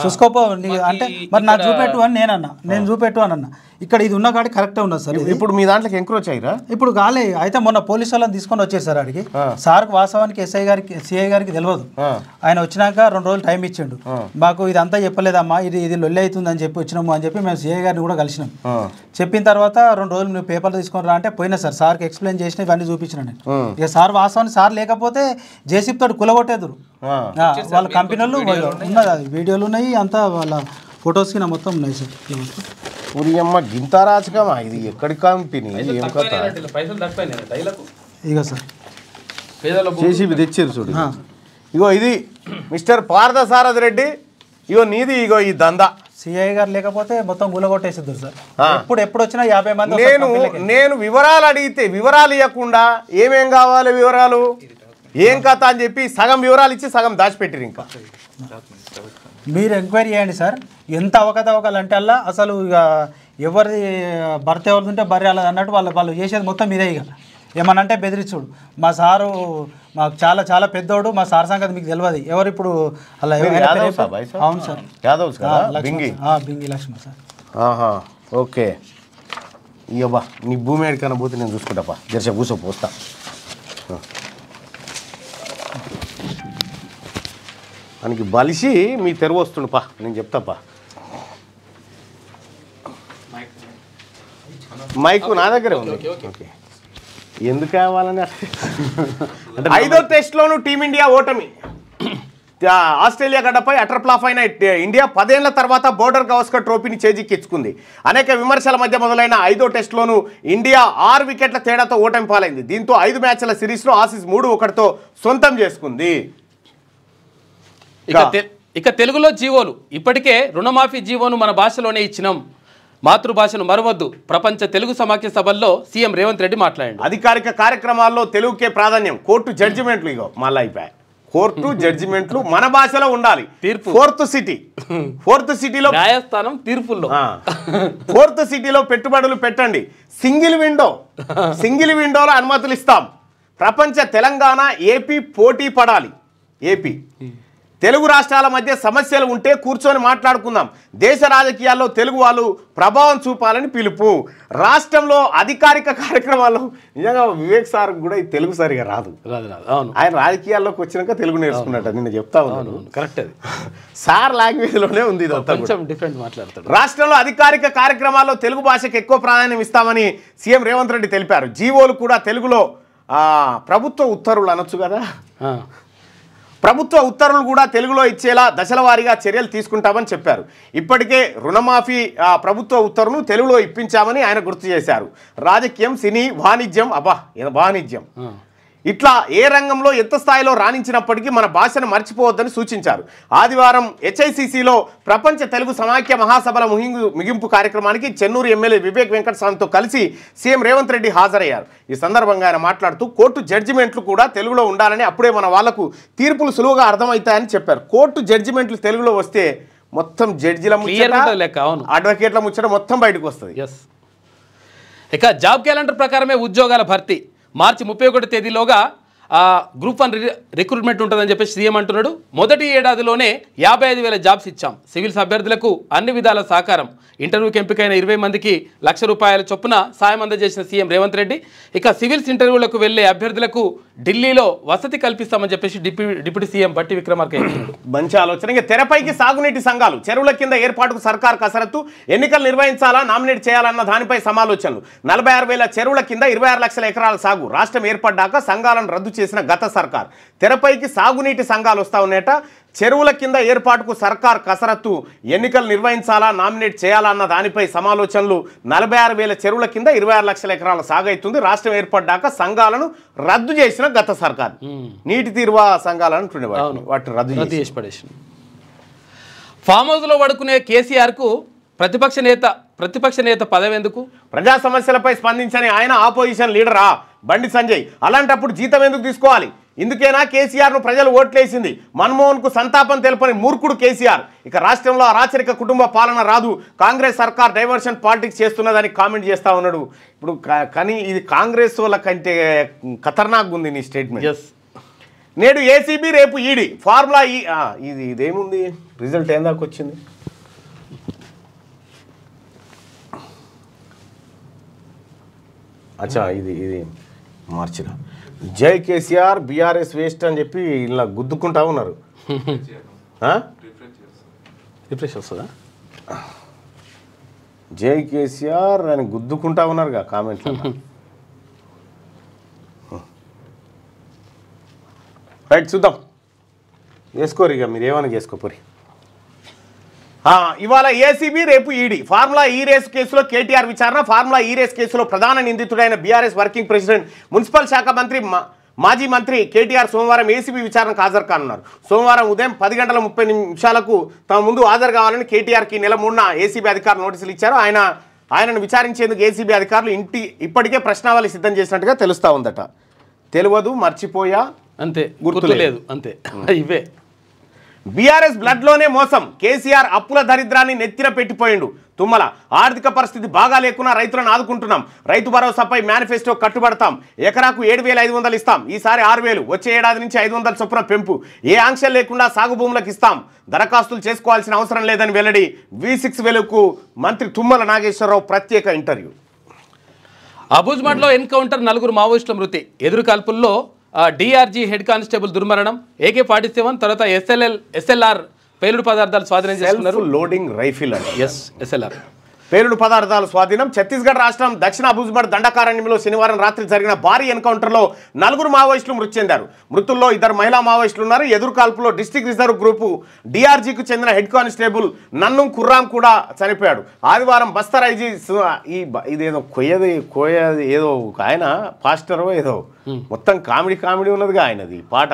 చూసుకోపో అంటే మరి నాకు చూపెట్టు అని నేను చూపెట్టు అని అన్నా ఇక్కడ ఇది ఉన్న కాడికి కరెక్టే ఉన్నది సార్ ఇది. ఇప్పుడు మీ దాంట్లోకి ఎంక్రోచ్ అయ్యారా? ఇప్పుడు కాలే అయితే మొన్న పోలీసు వాళ్ళని తీసుకొని వచ్చారు సార్ అడిగి సార్కి వాస్తవానికి ఎస్ఐ గారికి సిఐ గారికి తెలియదు. ఆయన వచ్చినాక 2 రోజులు టైం ఇచ్చిండు. మాకు ఇదంతా చెప్పలేదమ్మా, ఇది లొల్లి అవుతుంది అని చెప్పి వచ్చినాము అని చెప్పి మేము సిఐ గారిని కూడా కలిసినాం. చెప్పిన తర్వాత 2 రోజులు నువ్వు పేపర్లు తీసుకొని రా అంటే పోయినా సార్. సార్కి ఎక్స్ప్లెయిన్ చేసిన ఇవన్నీ చూపించిన నేను. ఇక సార్ వాస్తవానికి సార్ లేకపోతే జేసీబీ తోటి కులగొట్టేదురు. వాళ్ళ కంపెనీలు ఉన్నది, అది వీడియోలు ఉన్నాయి, అంతా వాళ్ళ ఫొటోస్ కి మొత్తం ఉన్నాయి సార్. ఉరియమ్మ గింతారాజకమా ఇది? ఎక్కడి కంపెనీ? ఏం కథ? ఇక సార్ జేసీబీ తెచ్చారు చూడు. ఇగో ఇది మిస్టర్ పార్థసారథి రెడ్డి, ఇగో నీది, ఇగో ఈ దందా. సిఐ గారు లేకపోతే మొత్తం గులగొట్టేసిద్దారు సార్. ఎప్పుడు వచ్చినా 50 మంది. నేను వివరాలు అడిగితే వివరాలు ఇవ్వకుండా ఏమేం కావాలి వివరాలు ఏం కథ అని చెప్పి సగం వివరాలు ఇచ్చి సగం దాచిపెట్టిరు. ఇంకా మీరు ఎంక్వైరీ చేయండి సార్. ఎంత అవకతవకలు అంటే అలా అసలు ఇక ఎవరి భర్త ఎవరిది ఉంటే బర్రె అలా అన్నట్టు వాళ్ళు చేసేది మొత్తం మీరే. ఇక ఏమనంటే బెదిరించుడు. మా సారు మాకు చాలా చాలా పెద్దోడు, మా సార్ సంగతి మీకు తెలియదు. ఎవరు ఇప్పుడు అలా? అవును sir, Bingi Laxman sir. Okay. ఇవ్వబా నీ భూమి ఏడికన్నా పోతే నేను చూసుకుంటాపా. జర్సే కూర్చో పోస్తా. మనకి బలిసి మీ తెరువు వస్తుండు పా, నేను చెప్తాపా. మైకు నా దగ్గరే ఉంది. ఓకే, ఎందుకు కావాలని అంటే 5వ టెస్ట్లోనూ టీమిండియా ఓటమి. ఆస్ట్రేలియా గడ్డపై అటర్ ఫ్లాప్ అయిన ఇండియా 10 ఏళ్ల తర్వాత బోర్డర్ గవస్కర్ ట్రోఫీని చేజిక్కించుకుంది. అనేక విమర్శల మధ్య మొదలైన 5వ టెస్ట్లోనూ ఇండియా 6 వికెట్ల తేడాతో ఓటమి పాలైంది. దీంతో 5 మ్యాచ్ల సిరీస్లో ఆసీస్ 3-1తో సొంతం చేసుకుంది. ఇక తెలుగులో జీవోలు. ఇప్పటికే రుణమాఫీ జీవోను మన భాషలోనే ఇచ్చినాం, మాతృభాషను మరవద్దు. ప్రపంచ తెలుగు సమాఖ్య సభల్లో సీఎం రేవంత్ రెడ్డి మాట్లాడారు. అధికారిక కార్యక్రమాల్లో తెలుగుకే ప్రాధాన్యం. కోర్టు జడ్జిమెంట్లు, ఇగో మళ్ళీ అయిపోయాయి. కోర్టు జడ్జిమెంట్లు మన భాషలో ఉండాలి. తీర్పు ఫోర్త్ సిటీలో న్యాయస్థానం తీర్పుల్లో 4th సిటీలో పెట్టుబడులు పెట్టండి. సింగిల్ విండోలో అనుమతులు ఇస్తాం. ప్రపంచ తెలంగాణ ఏపీ పోటీ పడాలి. ఏపీ తెలుగు రాష్ట్రాల మధ్య సమస్యలు ఉంటే కూర్చొని మాట్లాడుకుందాం. దేశ రాజకీయాల్లో తెలుగు వాళ్ళు ప్రభావం చూపాలని పిలుపు. రాష్ట్రంలో అధికారిక కార్యక్రమాల్లో నిజంగా వివేక్ సార్ కూడా ఈ తెలుగు సరిగా రాదు. ఆయన రాజకీయాల్లోకి వచ్చినాక తెలుగు నేర్చుకున్నట్టు నిన్న చెప్తా ఉన్నాను. కరెక్ట్, అది సార్ లాంగ్వేజ్లోనే ఉంది. డిఫరెంట్ మాట్లాడతాడు. రాష్ట్రంలో అధికారిక కార్యక్రమాల్లో తెలుగు భాషకు ఎక్కువ ప్రాధాన్యం ఇస్తామని సీఎం రేవంత్ రెడ్డి తెలిపారు. జీవోలు కూడా తెలుగులో ప్రభుత్వ ఉత్తర్వులు అనొచ్చు కదా, ప్రభుత్వ ఉత్తర్వులు కూడా తెలుగులో ఇచ్చేలా దశల వారీగా చర్యలు తీసుకుంటామని చెప్పారు. ఇప్పటికే రుణమాఫీ ప్రభుత్వ ఉత్తర్వును తెలుగులో ఇప్పించామని ఆయన గుర్తు చేశారు. రాజకీయం, సినీ, వాణిజ్యం ఇట్లా ఏ రంగంలో ఎంత స్థాయిలో రాణించినప్పటికీ మన భాషను మర్చిపోవద్దని సూచించారు. ఆదివారం HICCలో ప్రపంచ తెలుగు సమాఖ్య మహాసభల ముగింపు కార్యక్రమానికి చెన్నూరు ఎమ్మెల్యే వివేక్ వెంకటస్వామితో కలిసి సీఎం రేవంత్ రెడ్డి హాజరయ్యారు. ఈ సందర్భంగా ఆయన మాట్లాడుతూ కోర్టు జడ్జిమెంట్లు కూడా తెలుగులో ఉండాలని, అప్పుడే మన వాళ్లకు తీర్పులు సులువుగా అర్థమవుతాయని చెప్పారు. కోర్టు జడ్జిమెంట్లు తెలుగులో వస్తే మొత్తం జడ్జిల ముచ్చట, అడ్వకేట్ల ముచ్చట మొత్తం బయటకు వస్తుంది. ఇక జాబ్ క్యాలెండర్ ప్రకారమే ఉద్యోగాల భర్తీ. మార్చి 31 తేదీలోగా గ్రూప్ 1 రిక్రూట్మెంట్ ఉంటుందని చెప్పేసి సీఎం అంటున్నాడు. మొదటి ఏడాదిలోనే 55,000 జాబ్స్ ఇచ్చాం. సివిల్స్ అభ్యర్థులకు అన్ని విధాల సహకారం. ఇంటర్వ్యూకి ఎంపికైన 20 మందికి ₹1,00,000 చొప్పున సాయం అందజేసిన సీఎం రేవంత్ రెడ్డి ఇక సివిల్స్ ఇంటర్వ్యూలకు వెళ్లే అభ్యర్థులకు ఢిల్లీలో వసతి కల్పిస్తామని చెప్పేసి డిప్యూటీ సీఎం బట్టి విక్రమార్క చెప్పారు. మంచి ఆలోచన. ఇక తెరపైకి సాగునీటి సంఘాలు, చెరువుల కింద ఏర్పాటుకు సర్కార్ కసరత్తు. ఎన్నికలు నిర్వహించాలా, నామినేట్ చేయాలన్న దానిపై సమాలోచనలు. 46,000 చెరువుల కింద 26 లక్షల ఎకరాల సాగు. రాష్ట్రం ఏర్పడ్డాక సంఘాలను రద్దు చేసిన గత సర్కార్. తెరపైకి సాగునీటి సంఘాలు వస్తా ఉన్నాయట. చెరువుల కింద ఏర్పాటుకు సర్కార్ కసరత్తు. ఎన్నికలు నిర్వహించాలా, నామినేట్ చేయాలా అన్న దానిపై సమాలోచనలు. 46,000 చెరువుల కింద 26 లక్షల ఎకరాల సాగు అవుతుంది. రాష్ట్రం ఏర్పడ్డాక సంఘాలను రద్దు చేసిన గత సర్కార్. నీటి తీరువా సంఘాలను వాటిని రద్దు చేసి పడేసి ఫామ్ హౌస్లో పడుకునే కేసీఆర్కు ప్రతిపక్ష నేత పదవి ఎందుకు? ప్రజా సమస్యలపై స్పందించని ఆయన ఆపోజిషన్ లీడరా బండి సంజయ్. అలాంటప్పుడు జీతం ఎందుకు తీసుకోవాలి? ఇందుకేనా కేసీఆర్ను ప్రజలు ఓట్లేసింది? మన్మోహన్కు సంతాపం తెలపని మూర్ఖుడు కేసీఆర్. ఇక రాష్ట్రంలో అరాచరిక కుటుంబ పాలన రాదు, కాంగ్రెస్ సర్కార్ డైవర్షన్ పాలిటిక్స్ చేస్తున్నదని కామెంట్ చేస్తూ ఉన్నాడు. ఇప్పుడు కానీ ఇది కాంగ్రెస్ వాళ్ళ కంటే ఖతర్నాక్ ఉంది నీ స్టేట్మెంట్. నేడు ఏసీబీ, రేపు ఈడీ. ఫార్ములా ఇదేముంది? రిజల్ట్ ఏం దాకా వచ్చింది? అచ్చా ఇది మార్చిన జై కేసీఆర్ బీఆర్ఎస్ వేస్ట్ అని చెప్పి ఇలా గుద్దుకుంటా ఉన్నారు. రిఫ్రెష్ వస్తుందా? జై కేసీఆర్ అని గుద్దుకుంటా ఉన్నారుగా కామెంట్లు. రైట్ చూద్దాం, వేసుకోరు ఇక మీరు ఏమైనా చేసుకోపోరి. ఇవాళ ఏసీబీ రేపు ఈడీ. ఫార్ములా ఈ రేస్ కేసులో కేటీఆర్ విచారణ. ఫార్ములా ఈ రేస్ కేసులో ప్రధాన నిందితుడైన బీఆర్ఎస్ వర్కింగ్ ప్రెసిడెంట్ మున్సిపల్ శాఖ మంత్రి మాజీ మంత్రి కేటీఆర్ సోమవారం ఏసీబీ విచారణకు హాజరు కానున్నారు. సోమవారం ఉదయం 10:30 తమ ముందు హాజరు కావాలని కేటీఆర్కి నెల 3న ఏసీబీ అధికారులు నోటీసులు ఇచ్చారు. ఆయనను విచారించేందుకు ఏసీబీ అధికారులు ఇప్పటికే ప్రశ్నావళి సిద్ధం చేసినట్టుగా తెలుస్తా ఉందట. తెలియదు, మర్చిపోయా, అంతే, గుర్తు లేదు, అంతే. ఇవే బీఆర్ఎస్ బ్లడ్లోనే మోసం. కేసీఆర్ అప్పుల దరిద్రాన్ని నెత్తిన పెట్టిపోయిండు. తుమ్మల ఆర్థిక పరిస్థితి బాగా లేకున్నా రైతులను ఆదుకుంటున్నాం. రైతు భరోసాపై మేనిఫెస్టో కట్టుబడతాం. ఎకరాకు 7,500 ఇస్తాం. ఈసారి 6,000. వచ్చే ఏడాది నుంచి 500 చొప్పున పెంపు. ఏ ఆంక్షలు లేకుండా సాగు భూములకు ఇస్తాం. దరఖాస్తులు చేసుకోవాల్సిన అవసరం లేదని వెల్లడి. V6 వెలుగుకు మంత్రి తుమ్మల నాగేశ్వరరావు ప్రత్యేక ఇంటర్వ్యూ. అబూజ్మడ్లో ఎన్కౌంటర్, 4 మావోయిస్టుల మృతి. ఎదురు కాల్పుల్లో డిఆర్జీ హెడ్ కానిస్టేబుల్ దుర్మరణం. AK-47 తర్వాత SLR పేలుడు పదార్థాలు స్వాధీనం చేసుకున్నారు. లోడింగ్ రైఫిల్ SLR పేలుడు పదార్థాలు స్వాధీనం. ఛత్తీస్గఢ్ రాష్ట్రం దక్షిణ అబూజ్మడ్ దండకారణ్యంలో శనివారం రాత్రి జరిగిన భారీ ఎన్కౌంటర్లో 4 మావోయిస్టులు మృతి చెందారు. మృతుల్లో 2 మహిళా మావోయిస్టులు ఉన్నారు. ఎదురు కాల్పులో డిస్ట్రిక్ట్ రిజర్వ్ గ్రూపు డిఆర్జీకి చెందిన హెడ్ కానిస్టేబుల్ నన్నుం కుర్రాం కూడా చనిపోయాడు. ఆదివారం బస్తర్ ఐజీ ఇదేదో కోయది ఏదో ఆయన పాస్టరో ఏదో మొత్తం కామెడీ ఉన్నదిగా ఆయనది పాట.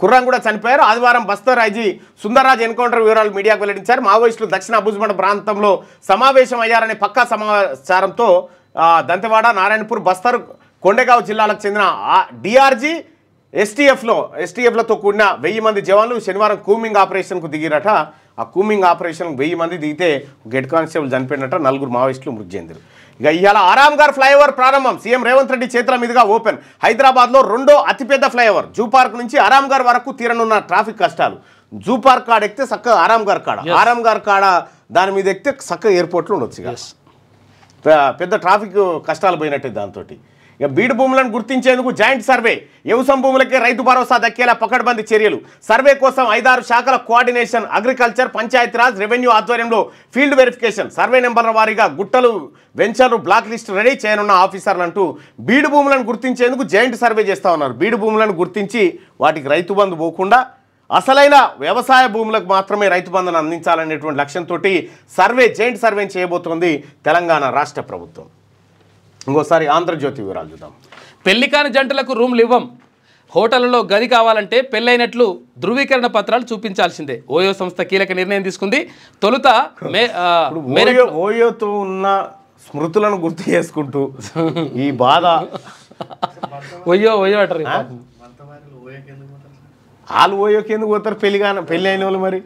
కుర్రాం కూడా చనిపోయారు. ఆదివారం బస్తర్ ఐజీ సుందర్రాజ్ ఎన్కౌంటర్ వివరాలు మీడియాకు వెల్లడించారు. మావోయిస్టులు దక్షిణ అబూజ్మడ్ ప్రాంతంలో సమావేశం అయ్యారనే పక్కా సమాచారంతో దంతెవాడ, నారాయణపూర్, బస్తర్, కొండగావ్ జిల్లాలకు చెందిన డిఆర్జీ ఎస్టీఎఫ్లతో కూడిన 1000 మంది జవాన్లు శనివారం కూమింగ్ ఆపరేషన్కు దిగిరట. ఆ కూమింగ్ ఆపరేషన్ 1000 మంది దిగితే హెడ్ కానిస్టేబుల్ చనిపోయినట్ట. 4 మావోయిస్టులు మృతి చెందారు. ఇక ఇవాళ ఆరాంఘర్ ఫ్లైఓవర్ ప్రారంభం. సీఎం రేవంత్ రెడ్డి చేతుల మీదుగా ఓపెన్. హైదరాబాద్లో 2వ అతిపెద్ద ఫ్లైఓవర్. జూ పార్క్ నుంచి ఆరాంఘర్ వరకు తీరనున్న ట్రాఫిక్ కష్టాలు. జూ పార్క్ కాడ ఎక్కితే చక్కగా ఆరాంఘర్ కాడ దాని మీద ఎక్కితే చక్కగా ఎయిర్పోర్ట్లో ఉండొచ్చు. పెద్ద ట్రాఫిక్ కష్టాలు పోయినట్టే దాంతో. ఇక బీడు భూములను గుర్తించేందుకు జాయింట్ సర్వే. వ్యవసాయ భూములకే రైతు భరోసా దక్కేలా పకడ్బందీ చర్యలు. సర్వే కోసం 5-6 శాఖల కోఆర్డినేషన్. అగ్రికల్చర్, పంచాయతీరాజ్, రెవెన్యూ ఆధ్వర్యంలో ఫీల్డ్ వెరిఫికేషన్. సర్వే నెంబర్ల వారీగా గుట్టలు, వెంచర్లు, బ్లాక్ లిస్ట్ రెడీ చేయనున్న ఆఫీసర్లు అంటూ బీడు భూములను గుర్తించేందుకు జాయింట్ సర్వే చేస్తూ ఉన్నారు. బీడు భూములను గుర్తించి వాటికి రైతు బంధు పోకుండా అసలైన వ్యవసాయ భూములకు మాత్రమే రైతు బంధును అందించాలనేటువంటి లక్ష్యంతో జాయింట్ సర్వే చేయబోతోంది తెలంగాణ రాష్ట్ర ప్రభుత్వం. ఇంకోసారి ఆంధ్రజ్యోతి వివరాలు చూద్దాం. పెళ్లి కాని జంటలకు రూమ్లు ఇవ్వం. హోటళ్లలో గది కావాలంటే పెళ్ళైనట్లు ధృవీకరణ పత్రాలు చూపించాల్సిందే. ఓయో సంస్థ కీలక నిర్ణయం తీసుకుంది. తొలుత ఓయోతో ఉన్న స్మృతులను గుర్తు చేసుకుంటూ ఈ బాధ ఒయ్యో అంటారు. వాళ్ళు ఓయోకి ఎందుకు పోతారు? పెళ్లి అయిన వాళ్ళు మరి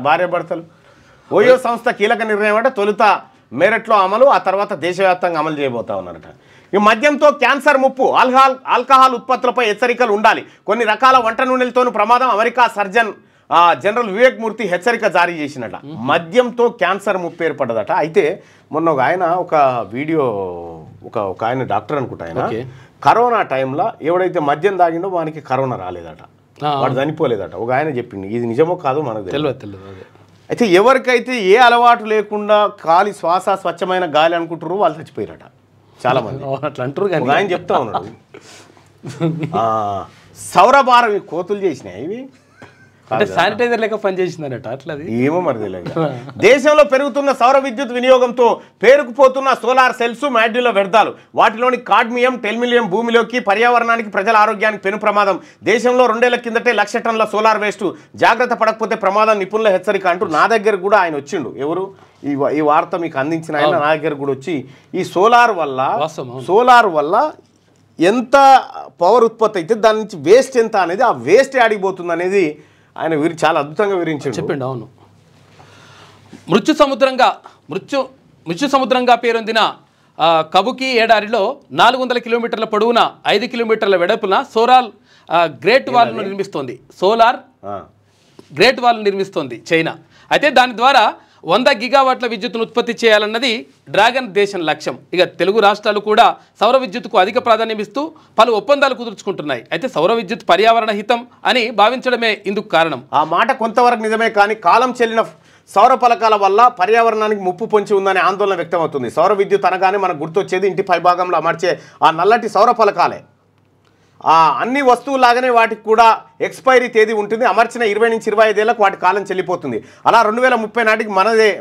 భార్య భర్తలు. ఓయో సంస్థ కీలక నిర్ణయం అంటే తొలుత మేరట్లో అమలు, ఆ తర్వాత దేశవ్యాప్తంగా అమలు చేయబోతా ఉన్నారట. ఈ మద్యంతో క్యాన్సర్ ముప్పు. ఆల్కహాల్ ఉత్పత్తులపై హెచ్చరికలు ఉండాలి. కొన్ని రకాల వంట నూనెలతోనూ ప్రమాదం. అమెరికా సర్జన్ జనరల్ వివేక్ మూర్తి హెచ్చరిక జారీ చేసినట. మద్యంతో క్యాన్సర్ ముప్పు ఏర్పడ్డదట. అయితే మొన్న ఒక ఆయన ఒక వీడియో ఒక ఆయన డాక్టర్ అనుకుంటా, ఆయన కరోనా టైంలో ఎవడైతే మద్యం తాగిండో వానికి కరోనా రాలేదట, వాడు చనిపోలేదట. ఒక ఆయన చెప్పింది. ఇది నిజమో కాదో మనకు తెలియదు. అయితే ఎవరికైతే ఏ అలవాటు లేకుండా గాలి శ్వాస స్వచ్ఛమైన గాలి అనుకుంటారో వాళ్ళు చచ్చిపోయారట చాలా మంది. అట్లా అంటారు. ఆయన చెప్తా ఉన్నాడు. సౌరభారం కోతులు చేసినాయి ఇవి, అంటే శానిటైజర్ లెక్క పనిచేసిందనట. అట్లా ఏమో మరి తెలియదు. దేశంలో పెరుగుతున్న సౌర విద్యుత్ వినియోగంతో పేరుకుపోతున్న సోలార్ సెల్స్, మాడ్యూల వ్యర్థాలు, వాటిలోని కాడ్మియం, టెల్మిలియం భూమిలోకి, పర్యావరణానికి, ప్రజల ఆరోగ్యానికి పెను ప్రమాదం. దేశంలో 2 ఏళ్ల కిందటే 1,00,000 టన్నుల సోలార్ వేస్ట్. జాగ్రత్త పడకపోతే ప్రమాదం, నిపుణుల హెచ్చరిక అంటూ నా దగ్గర కూడా ఆయన వచ్చిండు. ఎవరు ఈ వార్త మీకు అందించిన ఆయన నా దగ్గర కూడా వచ్చి ఈ సోలార్ వల్ల ఎంత పవర్ ఉత్పత్తి అయితే దాని నుంచి వేస్ట్ ఎంత అనేది, ఆ వేస్ట్ ఆడిపోతుంది అనేది ఆయన చాలా అద్భుతంగా వివరించాడు, చెప్పిండు. అవును. మృత్యు సముద్రంగా పేరొందిన కబుకి ఏడారిలో 400 కిలోమీటర్ల పొడవున 5 కిలోమీటర్ల వెడల్పున సోలార్ గ్రేట్ వాల్ను నిర్మిస్తోంది. సోలార్ గ్రేట్ వాల్ నిర్మిస్తోంది చైనా. అయితే దాని ద్వారా 100 గిగావాట్ల విద్యుత్తును ఉత్పత్తి చేయాలన్నది డ్రాగన్ దేశం లక్ష్యం. ఇక తెలుగు రాష్ట్రాలు కూడా సౌర విద్యుత్తుకు అధిక ప్రాధాన్యం ఇస్తూ పలు ఒప్పందాలు కుదుర్చుకుంటున్నాయి. అయితే సౌర విద్యుత్ పర్యావరణ హితం అని భావించడమే ఇందుకు కారణం. ఆ మాట కొంతవరకు నిజమే, కానీ కాలం చెల్లిన సౌర ఫలకాల వల్ల పర్యావరణానికి ముప్పు పొంచి ఉందనే ఆందోళన వ్యక్తమవుతుంది. సౌర విద్యుత్ అనగానే మనకు గుర్తొచ్చేది ఇంటి పైభాగంలో అమర్చే ఆ నల్లటి సౌర ఫలకాలే. అన్ని వస్తువులాగానే వాటికి కూడా ఎక్స్పైరీ తేదీ ఉంటుంది. అమర్చిన 20 నుంచి 25 ఏళ్లకు వాటి కాలం చెల్లిపోతుంది. అలా 2030 నాటికి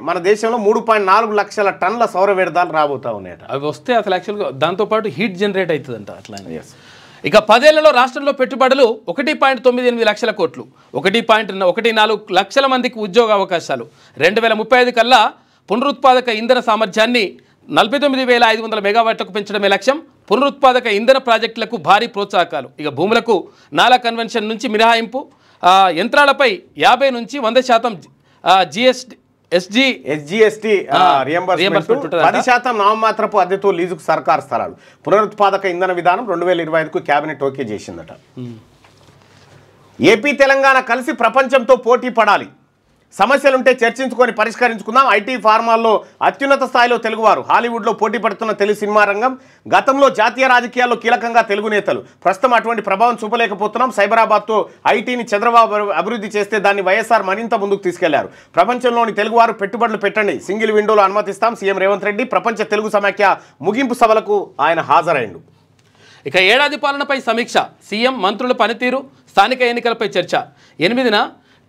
మన దేశంలో 3.4 లక్షల టన్నుల సౌర వ్యర్థాలు రాబోతా ఉన్నాయట. అవి వస్తే అసలు యాక్చువల్గా దాంతోపాటు హీట్ జనరేట్ అవుతుందంట అట్లా. ఇక 10 ఏళ్లలో రాష్ట్రంలో పెట్టుబడులు 1.98 లక్షల కోట్లు, 1.14 లక్షల మందికి ఉద్యోగ అవకాశాలు, 2035 కల్లా పునరుత్పాదక ఇంధన సామర్థ్యాన్ని 49,500 మెగావాట్లకు పెంచడమే లక్ష్యం. పునరుత్పాదక ఇంధన ప్రాజెక్టులకు భారీ ప్రోత్సాహకాలు. ఇక భూములకు నాలా కన్వెన్షన్ నుంచి మినహాయింపు, యంత్రాలపై 50 నుంచి 100% ఎస్జిఎస్టీ రియంబర్స్మెంట్, 10% నామమాత్రపు అద్దెతో లీజుకు సర్కార్ స్థలాలు, పునరుత్పాదక ఇంధన విధానం 2025కు కేబినెట్ ఓకే చేసిందట. ఏపీ తెలంగాణ కలిసి ప్రపంచంతో పోటీ పడాలి, సమస్యలుంటే చర్చించుకొని పరిష్కరించుకుందాం. ఐటీ ఫార్మాల్లో అత్యున్నత స్థాయిలో తెలుగువారు, హాలీవుడ్లో పోటీ పడుతున్న తెలుగు సినిమా రంగం, గతంలో జాతీయ రాజకీయాల్లో కీలకంగా తెలుగు నేతలు, ప్రస్తుతం అటువంటి ప్రభావం చూపలేకపోతున్నాం. సైబరాబాద్తో ఐటీని చంద్రబాబు అభివృద్ధి చేస్తే దాన్ని వైఎస్ఆర్ మరింత ముందుకు తీసుకెళ్లారు. ప్రపంచంలోని తెలుగువారు పెట్టుబడులు పెట్టండి, సింగిల్ విండోలో అనుమతిస్తాం. సీఎం రేవంత్ రెడ్డి ప్రపంచ తెలుగు సమాఖ్య ముగింపు సభలకు ఆయన హాజరైండు. ఇక ఏడాది పాలనపై సమీక్ష, సీఎం మంత్రుల పనితీరు, స్థానిక ఎన్నికలపై చర్చ. 8న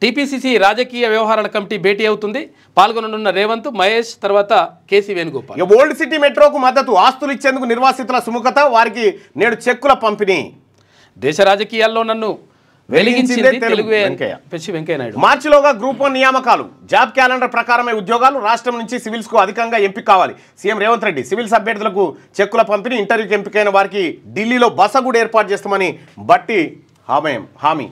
టీపీసీసీ రాజకీయ వ్యవహారాల కమిటీ భేటీ అవుతుంది. పాల్గొననున్న రేవంత్, మహేష్, తర్వాత కేసీ వేణుగోపాల్. ఓల్డ్ సిటీ మెట్రోకు మద్దతు, ఆస్తులు ఇచ్చేందుకు నిర్వాసితుల సుముఖత, వారికి నేడు చెక్కుల పంపిణీ. దేశ రాజకీయాల్లో నన్ను వెలిగించింది తెలుగు వెంకయ్య నాయుడు. మార్చిలోగా గ్రూప్ 1 నియామకాలు, జాబ్ క్యాలెండర్ ప్రకారమే ఉద్యోగాలు, రాష్ట్రం నుంచి సివిల్స్ కు అధికంగా ఎంపిక కావాలి. సీఎం రేవంత్ రెడ్డి సివిల్స్ అభ్యర్థులకు చెక్కుల పంపిణీ, ఇంటర్వ్యూకి ఎంపికైన వారికి ఢిల్లీలో బస కూడా ఏర్పాటు చేస్తామని బట్టి హామీ.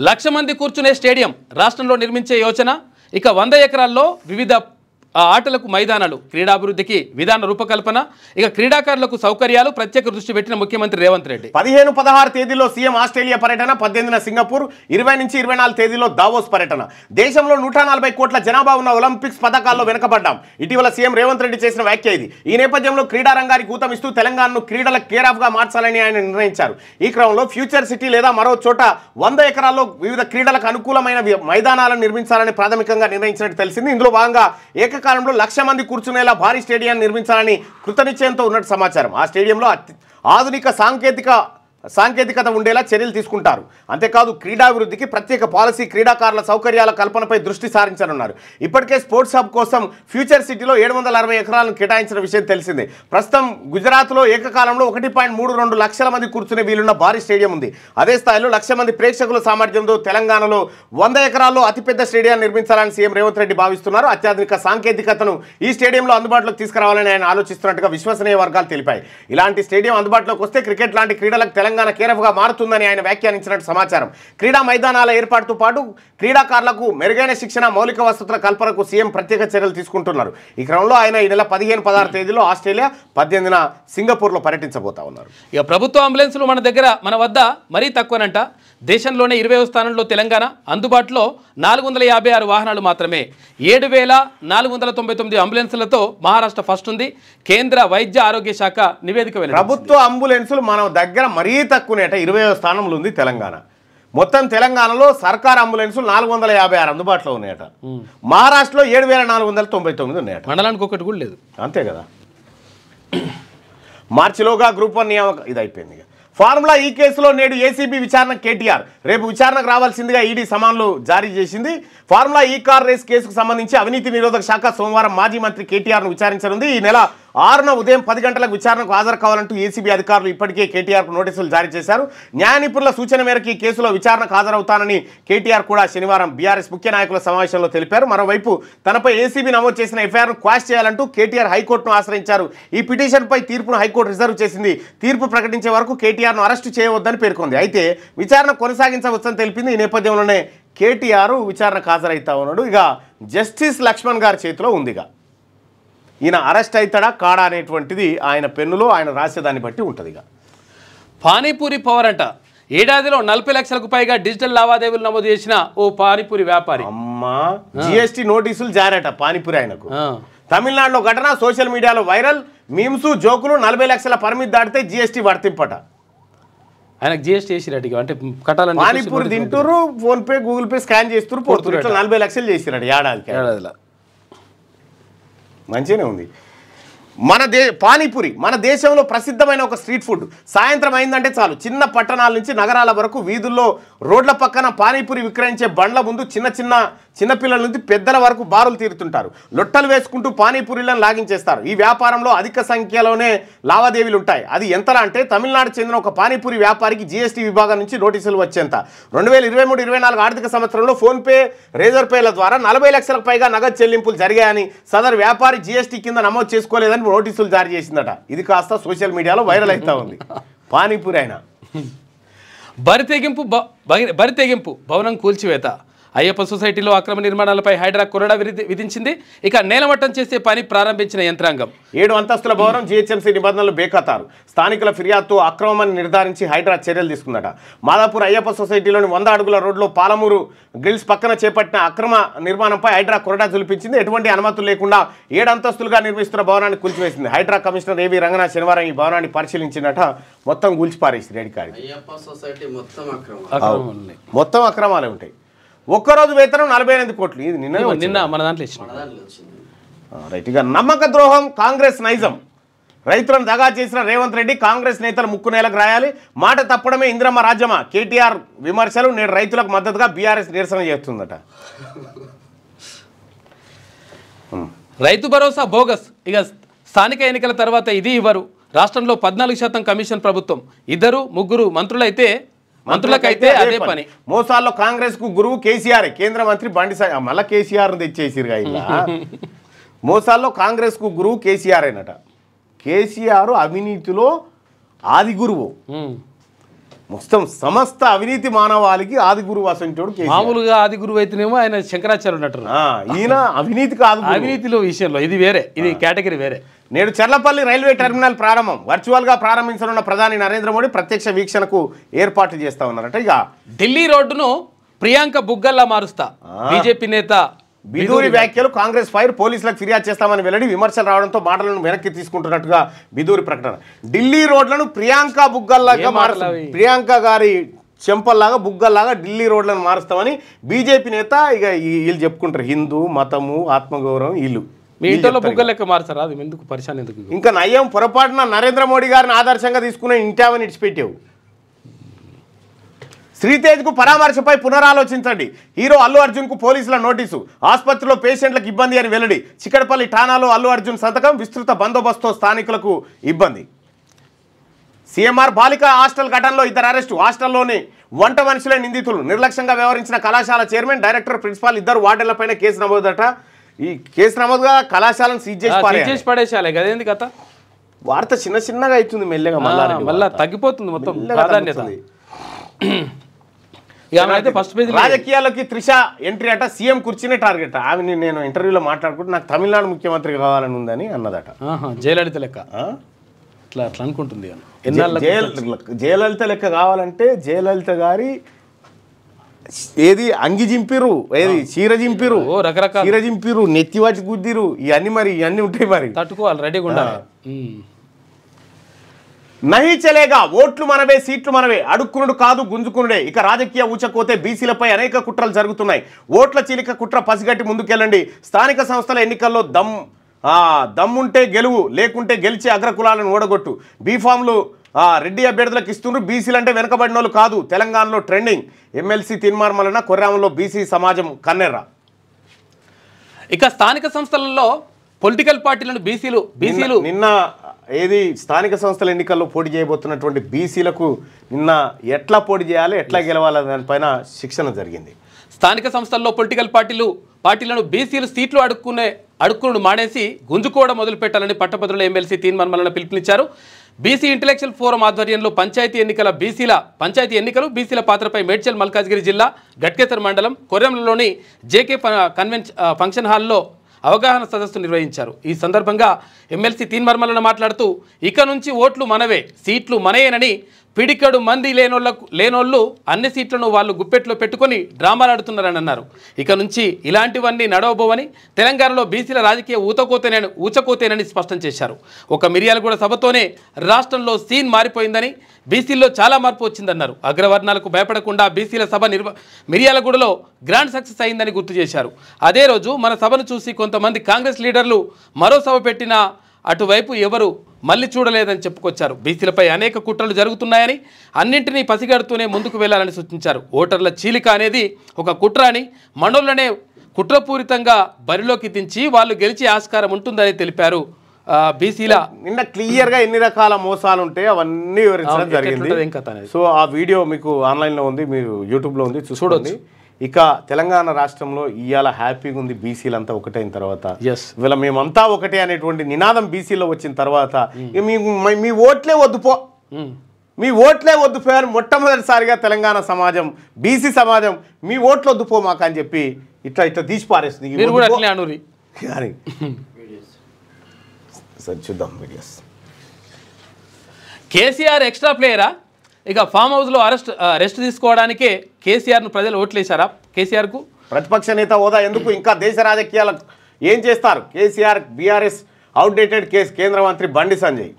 1,00,000 మంది కూర్చునే స్టేడియం రాష్ట్రంలో నిర్మించే యోచన. ఇక 100 ఎకరాల్లో వివిధ ఆటలకు మైదానాలు, క్రీడాభివృద్ధికి విధాన రూపకల్పన. ఇక క్రీడాకారులకు సౌకర్యాలు ప్రత్యేక దృష్టి పెట్టిన ముఖ్యమంత్రి రేవంత్ రెడ్డి. 15-16 తేదీలో సీఎం ఆస్ట్రేలియా పర్యటన, 18న సింగపూర్, 20 నుంచి 24 తేదీలో దావోస్ పర్యటన. దేశంలో 140 కోట్ల జనాభా ఉన్న ఒలింపిక్స్ పథకాల్లో వెనుకబడ్డాం. ఇటీవల సీఎం రేవంత్ రెడ్డి చేసిన వ్యాఖ్య ఇది. ఈ నేపథ్యంలో క్రీడా రంగానికి ఊతమిస్తూ తెలంగాణను క్రీడల కేర్ ఆఫ్ గా మార్చాలని ఆయన నిర్ణయించారు. ఈ క్రమంలో ఫ్యూచర్ సిటీ లేదా మరో చోట 100 ఎకరాల్లో వివిధ క్రీడలకు అనుకూలమైన మైదానాలను నిర్మించాలని ప్రాథమికంగా నిర్ణయించినట్టు తెలిసింది. ఇందులో భాగంగా ఏకకాలంలో 1,00,000 మంది కూర్చునేలా భారీ స్టేడియాన్ని నిర్మించాలని కృతనిశ్చయంతో ఉన్నట్టు సమాచారం. ఆ స్టేడియంలో ఆధునిక సాంకేతికత ఉండేలా చర్యలు తీసుకుంటారు. అంతేకాదు క్రీడాభివృద్ధికి ప్రత్యేక పాలసీ, క్రీడాకారుల సౌకర్యాల కల్పనపై దృష్టి సారించనున్నారు. ఇప్పటికే స్పోర్ట్స్ హబ్ కోసం ఫ్యూచర్ సిటీలో 760 ఎకరాలను కేటాయించిన విషయం తెలిసిందే. ప్రస్తుతం గుజరాత్లో ఏకకాలంలో 1.32 లక్షల మంది కూర్చునే వీలున్న భారీ స్టేడియం ఉంది. అదే స్థాయిలో 1,00,000 మంది ప్రేక్షకుల సామర్థ్యంతో తెలంగాణలో 100 ఎకరాల్లో అతిపెద్ద స్టేడియాన్ని నిర్మించాలని సీఎం రేవంత్ రెడ్డి భావిస్తున్నారు. అత్యాధునిక సాంకేతికతను ఈ స్టేడియంలో అందుబాటులోకి తీసుకురావాలని ఆయన ఆలోచిస్తున్నట్టుగా విశ్వసనీయ వర్గాలు తెలిపాయి. ఇలాంటి స్టేడియం అందుబాటులోకి వస్తే క్రికెట్ లాంటి క్రీడలకు తెలంగాణ కేరఫ్గా మారుతుందని ఆయన వ్యాఖ్యానించినట్టు సమాచారం. క్రీడా మైదానాల ఏర్పాటుతో పాటు క్రీడాకారులకు మెరుగైన శిక్షణ, మౌలిక వసతుల కల్పనకు సీఎం ప్రత్యేక చర్యలు తీసుకుంటున్నారు. ఈ క్రమంలో ఆయన ఈ నెల 15-16 తేదీలో ఆస్ట్రేలియా, 18న సింగపూర్లో పర్యటించబోతా ఉన్నారు. ఇక ప్రభుత్వ అంబులెన్సులు మన వద్ద మరీ తక్కువనంట. దేశంలోనే 20వ స్థానంలో తెలంగాణ. అందుబాటులో 456 వాహనాలు మాత్రమే. 7,499 అంబులెన్సులతో మహారాష్ట్ర ఫస్ట్ ఉంది. కేంద్ర వైద్య ఆరోగ్య శాఖ నివేదిక వెల్లడించింది. ప్రభుత్వ అంబులెన్సులు మన దగ్గర మరీ తక్కువనేట, 20వ స్థానంలో ఉంది తెలంగాణ. మొత్తం తెలంగాణలో సర్కార్ అంబులెన్సులు 456 అందుబాటులో ఉన్నాయట. మహారాష్ట్రలో 7,499 ఉన్నాయట. మండలానికి ఒకటి కూడా లేదు. అంతే కదా. మార్చిలోగా గ్రూప్ 1 నియామకం ఇది అయిపోయింది. ఫార్ములా ఈ కేసులో నేడు ఏసీబీ విచారణ కేటీఆర్, రేపు విచారణకు రావాల్సిందిగా ఈడీ సమన్లు జారీ చేసింది. ఫార్ములా ఈ కార్ రేస్ కేసుకు సంబంధించి అవినీతి నిరోధక శాఖ సోమవారం మాజీ మంత్రి కేటీఆర్ను విచారించనుంది. ఈ నెల 6న ఉదయం 10 గంటలకు విచారణకు హాజరు కావాలంటూ ఏసీబీ అధికారులు ఇప్పటికే కేటీఆర్కు నోటీసులు జారీ చేశారు. న్యాయ నిపుణుల సూచన మేరకు ఈ కేసులో విచారణకు హాజరవుతానని కేటీఆర్ కూడా శనివారం బీఆర్ఎస్ ముఖ్య నాయకుల సమావేశంలో తెలిపారు. మరోవైపు తనపై ఏసీబీ నమోదు చేసిన ఎఫ్ఐఆర్ను క్వాష్ చేయాలంటూ కేటీఆర్ హైకోర్టును ఆశ్రయించారు. ఈ పిటిషన్పై తీర్పును హైకోర్టు రిజర్వ్ చేసింది. తీర్పు ప్రకటించే వరకు కేటీఆర్ను అరెస్టు చేయవద్దని పేర్కొంది. అయితే విచారణ కొనసాగించవచ్చని తెలిపింది. ఈ నేపథ్యంలోనే కేటీఆర్ విచారణకు హాజరైతా ఉన్నాడు. ఇక జస్టిస్ లక్ష్మణ్ గారి చేతిలో ఉందిగా, ఈయన అరెస్ట్ అవుతాడా కాడా అనేటువంటిది ఆయన పెన్నులో ఆయన రాసేదాన్ని బట్టి ఉంటుంది. ఇక పానీపూరి పవర్ అంట. ఏడాదిలో 40 లక్షలకు పైగా డిజిటల్ లావాదేవీలు నమోదు చేసిన ఓ పానీపూరి వ్యాపారి. అమ్మా జిఎస్టీ నోటీసులు జారట పానీపూరి ఆయనకు. ఆ. తమిళనాడులో ఘటన సోషల్ మీడియాలో వైరల్. మీమ్స్ జోకులు 40 లక్షల పరిమితి దాటితే జిఎస్టీ వర్తింపట. ఆయనకు జిఎస్టీ వేసిరట అంటే కట్టాలని పానీపూరి తింటారు, phone pay Google pay scan చేస్తారు, పోతున్నారు. ఇట్లా 40 లక్షలు చేసిరట ఏడాదిలో. మంచిగానే ఉంది. పానీపూరి మన దేశంలో ప్రసిద్ధమైన ఒక స్ట్రీట్ ఫుడ్. సాయంత్రం అయిందంటే చాలు చిన్న పట్టణాల నుంచి నగరాల వరకు వీధుల్లో రోడ్ల పక్కన పానీపూరి విక్రయించే బండ్ల ముందు చిన్నపిల్లల నుంచి పెద్దల వరకు బారులు తీరుతుంటారు. లొట్టలు వేసుకుంటూ పానీపూరీలను లాగించేస్తారు. ఈ వ్యాపారంలో అధిక సంఖ్యలోనే లావాదేవీలు ఉంటాయి. అది ఎంతలా అంటే తమిళనాడు చెందిన ఒక పానీపూరి వ్యాపారికి జీఎస్టీ విభాగం నుంచి నోటీసులు వచ్చేంత. 2023-24 ఆర్థిక సంవత్సరంలో ఫోన్పే, రేజర్ పేల ద్వారా 40 లక్షలకు పైగా నగదు చెల్లింపులు జరిగాయని సదరు వ్యాపారి జీఎస్టీ కింద నమోదు చేసుకోలేదని నోటీసులు జారీ చేసిందట. ఇది కాస్త సోషల్ మీడియాలో వైరల్ అవుతా ఉంది. పానీపూరి అయినా బరితెగింపు భవనం కూల్చివేత. అయ్యప్ప సొసైటీలో అక్రమ నిర్మాణాలపై హైడ్రా కొరడా విధించింది. ఇక నేలమట్టం చేసే పని ప్రారంభించిన యంత్రాంగం. 7 అంతస్తుల భవనం జీహెచ్ఎంసీ నిబంధనలు బేఖాతారు. స్థానికుల ఫిర్యాదుతో అక్రమమని నిర్ధారించి హైడ్రా చర్యలు తీసుకుందట. మాదాపూర్ అయ్యప్ప సొసైటీలోని 100 అడుగుల రోడ్లో పాలమూరు గ్రిల్స్ పక్కన చేపట్టిన అక్రమ నిర్మాణంపై హైడ్రా కొరడా జులిపించింది. ఎటువంటి అనుమతులు లేకుండా 7 అంతస్తులుగా నిర్మిస్తున్న భవనాన్ని కూల్చివేసింది. హైడ్రా కమిషనర్ ఏవి రంగనాథ్ శనివారం ఈ భవనాన్ని పరిశీలించినట. మొత్తం కూల్చిపారేసి రెడ్డికాడి మొత్తం అక్రమాలే ఉంటాయి. ఒక్కరోజు వేతనం 48 కోట్లు. ఇది నిన్న మన దాంట్లో ఇచ్చిన రైట్. ఇక నమ్మక ద్రోహం కాంగ్రెస్ నైజం. రైతులను దగా చేసిన రేవంత్ రెడ్డి కాంగ్రెస్ నేతలు ముక్కు నేలకు రాయాలి. మాట తప్పడమే ఇందిరమ్మ రాజ్యమా. కేటీఆర్ విమర్శలు. నేడు రైతులకు మద్దతుగా బీఆర్ఎస్ నిరసన చేస్తుందట. రైతు భరోసా బోగస్. ఇక స్థానిక ఎన్నికల తర్వాత ఇది ఇవ్వరు. రాష్ట్రంలో 14% కమిషన్ ప్రభుత్వం. 2-3 మంత్రులకైతే అదే పని. మోసాల్లో కాంగ్రెస్ కు గురువు కేసీఆర్. కేంద్ర మంత్రి బండి మళ్ళా కేసీఆర్ తెచ్చేసిరుగా ఇలా. మోసాల్లో కాంగ్రెస్ కు గురువు కేసీఆర్ అయినట. కేసీఆర్ అవినీతిలో ఆది గురువు. మొత్తం సమస్త అవినీతి మానవాళికి ఆది గురువు అసంటోడు. మామూలుగా ఆది గురువు అయితేనేమో ఆయన శంకరాచార్య ఉన్నట్టు. ఈయన అవినీతి కాదు, అవినీతిలో విషయంలో ఇది వేరే, ఇది కేటగిరీ వేరే. నేడు చర్లపల్లి రైల్వే టెర్మినల్ ప్రారంభం. వర్చువల్గా ప్రారంభించనున్న ప్రధాని నరేంద్ర మోడీ ప్రత్యక్ష వీక్షణకు ఏర్పాట్లు చేస్తా ఉన్నారట. ఇక ఢిల్లీ రోడ్డును ప్రియాంక బుగ్గల్లా మారుస్తా. బీజేపీ నేత బిదూరి వ్యాఖ్యలు కాంగ్రెస్ ఫైర్. పోలీసులకు ఫిర్యాదు చేస్తామని వెల్లడి. విమర్శలు రావడంతో మాటలను వెనక్కి తీసుకుంటున్నట్టుగా బిదూరి ప్రకటన. ఢిల్లీ రోడ్లను ప్రియాంక బుగ్గల్లాగా ప్రియాంక గారి చెంపల్లాగా బుగ్గల్లాగా ఢిల్లీ రోడ్లను మారుస్తామని బీజేపీ నేత. ఇక వీళ్ళు చెప్పుకుంటారు హిందూ మతము ఆత్మగౌరవం. వీళ్ళు మీ ఇంట్లో బుగ్గ లెక్క మారుతారా? అది ఎందుకు పరిశాన్ ఎందుకు? ఇంకా నయ్యం పొరపాటున నరేంద్ర మోడీ గారిని ఆదర్శంగా తీసుకునే ఇంటావని ఇడిచిపెట్టావు. శ్రీతేజ్కు పరామర్శపై పునరాలోచించండి. హీరో అల్లు అర్జున్కు పోలీసుల నోటీసు. ఆసుపత్రిలో పేషెంట్లకు ఇబ్బంది అని వెల్లడి. చిక్కడపల్లి ఠాణాలో అల్లు అర్జున్ సంతకం. విస్తృత బందోబస్తుతో స్థానికులకు ఇబ్బంది. సీఎంఆర్ బాలిక హాస్టల్ ఘటనలో 2 అరెస్టు. హాస్టల్లోని వంట మనుషులే నిందితులు. నిర్లక్ష్యంగా వ్యవహరించిన కళాశాల చైర్మన్, డైరెక్టర్, ప్రిన్సిపాల్ 2 వార్డెన్లపైన కేసు నమోదట. ఈ కేసు నమోదుగా కళాశాలను సీజ్ చేసి పడేసాలే కదేంది కథ. వార్త చిన్నగా అవుతుంది, మెల్లగా మళ్ళా తగ్గిపోతుంది మొత్తం ప్రాధాన్యత. రాజకీయాల్లోకి త్రిష ఎంట్రీ అట. సీఎం కుర్చీనే టార్గెట్. ఆమె నేను ఇంటర్వ్యూలో మాట్లాడుకుంటే నాకు తమిళనాడు ముఖ్యమంత్రి కావాలని ఉందని అన్నదట. జయలలిత లెక్క అట్లా అనుకుంటుంది. జయలలిత లెక్క కావాలంటే జయలలిత గారి ఏది అంగి జింపిరు, ఏది చీర జింపిరు, రకరకాల చీర జింపిరు, నెత్తి వాటి గుద్దిరు, ఇవన్నీ మరి ఇవన్నీ ఉంటాయి. మరి తట్టుకోవాలి, రెడీగా ఉండాలి. నహీ చలేగా. ఓట్లు మనవే, సీట్లు మనవే. అడుక్కునుడు కాదు, గుంజుకునుడే. ఇక రాజకీయ ఊచకోతే బీసీలపై అనేక కుట్రలు జరుగుతున్నాయి. ఓట్ల చీలిక కుట్ర పసిగట్టి ముందుకెళ్ళండి. స్థానిక సంస్థల ఎన్నికల్లో దమ్ముంటే గెలువు, లేకుంటే గెలిచే అగ్రకులాలను ఓడగొట్టు. బీఫామ్లు రెడ్డి అభ్యర్థులకు ఇస్తున్నారు. బీసీలు అంటే వెనకబడిన వాళ్ళు కాదు. తెలంగాణలో ట్రెండింగ్. ఎమ్మెల్సీ తీర్మానం కొర్రాంలో బీసీ సమాజం కన్నెర్ర. ఇక స్థానిక సంస్థలలో పొలిటికల్ పార్టీలను బీసీలు నిన్న ఏది స్థానిక సంస్థల ఎన్నికల్లో పోటీ చేయబోతున్నటువంటి బీసీలకు నిన్న ఎట్లా పోటీ చేయాలి, ఎట్లా గెలవాలి దానిపైన శిక్షణ జరిగింది. స్థానిక సంస్థల్లో పొలిటికల్ పార్టీలను బీసీలు సీట్లు అడుక్కునుడు మానేసి గుంజుకోవడం మొదలుపెట్టాలని పట్టభద్రుల ఎమ్మెల్సీ తీర్మానం పిలుపునిచ్చారు. బీసీ ఇంటెలెక్చువల్ ఫోరం ఆధ్వర్యంలో పంచాయతీ ఎన్నికలు బీసీల పాత్రపై మేడ్చల్ మల్కాజ్గిరి జిల్లా గట్కేసర్ మండలం కొర్రెంలోని జేకే ఫంక్షన్ హాల్లో అవగాహన సదస్సు నిర్వహించారు. ఈ సందర్భంగా ఎమ్మెల్సీ తీన్మర్మలన మాట్లాడుతూ ఇక నుంచి ఓట్లు మనవే, సీట్లు మనయేనని పిడికడు మంది లేనోళ్ళు అన్ని సీట్లను వాళ్ళు గుప్పెట్లో పెట్టుకొని డ్రామాలు ఆడుతున్నారని అన్నారు. ఇక నుంచి ఇలాంటివన్నీ నడవబోవని, తెలంగాణలో బీసీల రాజకీయ ఊచకోతేనని స్పష్టం చేశారు. ఒక మిర్యాలగూడ సభతోనే రాష్ట్రంలో సీన్ మారిపోయిందని, బీసీల్లో చాలా మార్పు వచ్చిందన్నారు. అగ్రవర్ణాలకు భయపడకుండా బీసీల సభ మిర్యాలగూడలో గ్రాండ్ సక్సెస్ అయిందని గుర్తు చేశారు. అదే రోజు మన సభను చూసి కొంతమంది కాంగ్రెస్ లీడర్లు మరో సభ పెట్టినా అటువైపు ఎవరు మళ్ళీ చూడలేదని చెప్పుకొచ్చారు. బీసీలపై అనేక కుట్రలు జరుగుతున్నాయని, అన్నింటినీ పసిగడుతూనే ముందుకు వెళ్లాలని సూచించారు. ఓటర్ల చీలిక అనేది ఒక కుట్ర అని, మనోళ్ళనే కుట్రపూరితంగా బరిలోకి దించి వాళ్ళు గెలిచే ఆస్కారం ఉంటుందని తెలిపారు. బీసీల నిన్న క్లియర్గా ఎన్ని రకాల మోసాలు ఉంటాయి అవన్నీ వివరించడం జరిగింది. సో ఆ వీడియో మీకు ఆన్లైన్లో ఉంది, మీరు యూట్యూబ్లో ఉంది, చూడండి. ఇక తెలంగాణ రాష్ట్రంలో ఇవాళ హ్యాపీగా ఉంది బీసీలంతా ఒకటైన తర్వాత, ఇవాళ మేమంతా ఒకటే అనేటువంటి నినాదం బీసీలో వచ్చిన తర్వాత మీ ఓట్లే వద్దుపో, మీ ఓట్లే వద్దుపోయారు మొట్టమొదటిసారిగా తెలంగాణ సమాజం, బీసీ సమాజం మీ ఓట్లు వద్దుపో మాకు అని చెప్పి ఇట్లా తీసి పారేస్తుంది. సరే చూద్దాం వీడియోస్. కేసీఆర్ ఎక్స్ట్రా ప్లేయరా? ఇక ఫామ్ హౌస్లో రెస్ట్ తీసుకోవడానికే కేసీఆర్ను ప్రజలు ఓట్లేశారా? కేసీఆర్కు ప్రతిపక్ష నేత హోదా ఎందుకు? ఇంకా దేశ రాజకీయాలకు ఏం చేస్తారు? కేసీఆర్ బీఆర్ఎస్ అవుట్డేటెడ్ కేసు, కేంద్ర మంత్రి బండి సంజయ్.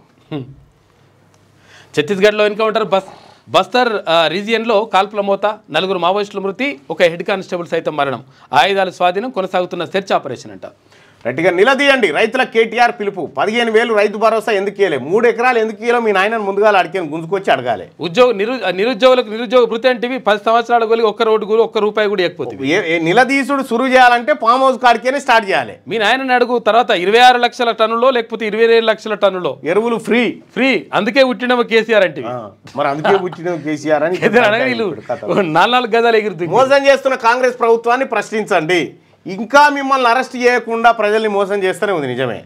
ఛత్తీస్గఢ్లో ఎన్కౌంటర్, బస్తర్ రీజియన్లో కాల్పుల మోత, 4 మావోయిస్టుల మృతి, ఒక హెడ్ కానిస్టేబుల్ సైతం మరణం. ఆయుధాల స్వాధీనం, కొనసాగుతున్న సెర్చ్ ఆపరేషన్ అంట. గట్టిగా నిలదీయండి రైతుల కేటీఆర్ పిలుపు. 15,000 రైతు భరోసా ఎందుకు ఇయ్యలే? 3 ఎకరాలు ఎందుకు ఇయ్యలో? మీ నాయనను ముందుగా అడిగాను, గుంజుకొచ్చి అడగాలి. నిరుద్యోగులకు నిరుద్యోగ భృతి అంటే 10 సంవత్సరాల గోలి ఒక్క రూపాయి కూడా ఇవ్వకపోతే నిలదీసుడు సురు చేయాలంటే ఫామ్ హౌస్ కాడికేనే స్టార్ట్ చేయాలి. మీ నాయనని అడుగు. తర్వాత 26 లక్షల టన్నులో లేకపోతే 27 లక్షల టన్నులో ఎరువులు ఫ్రీ. అందుకే పుట్టినవ కేసీఆర్ అంటే. మరి అందుకే పుట్టినవ కేసీఆర్ అని 4 గదాలు ఎగురుతుంది. మోసం చేస్తున్న కాంగ్రెస్ ప్రభుత్వాన్ని ప్రశ్నించండి. ఇంకా మిమ్మల్ని అరెస్ట్ చేయకుండా ప్రజల్ని మోసం చేస్తూనే ఉంది. నిజమే,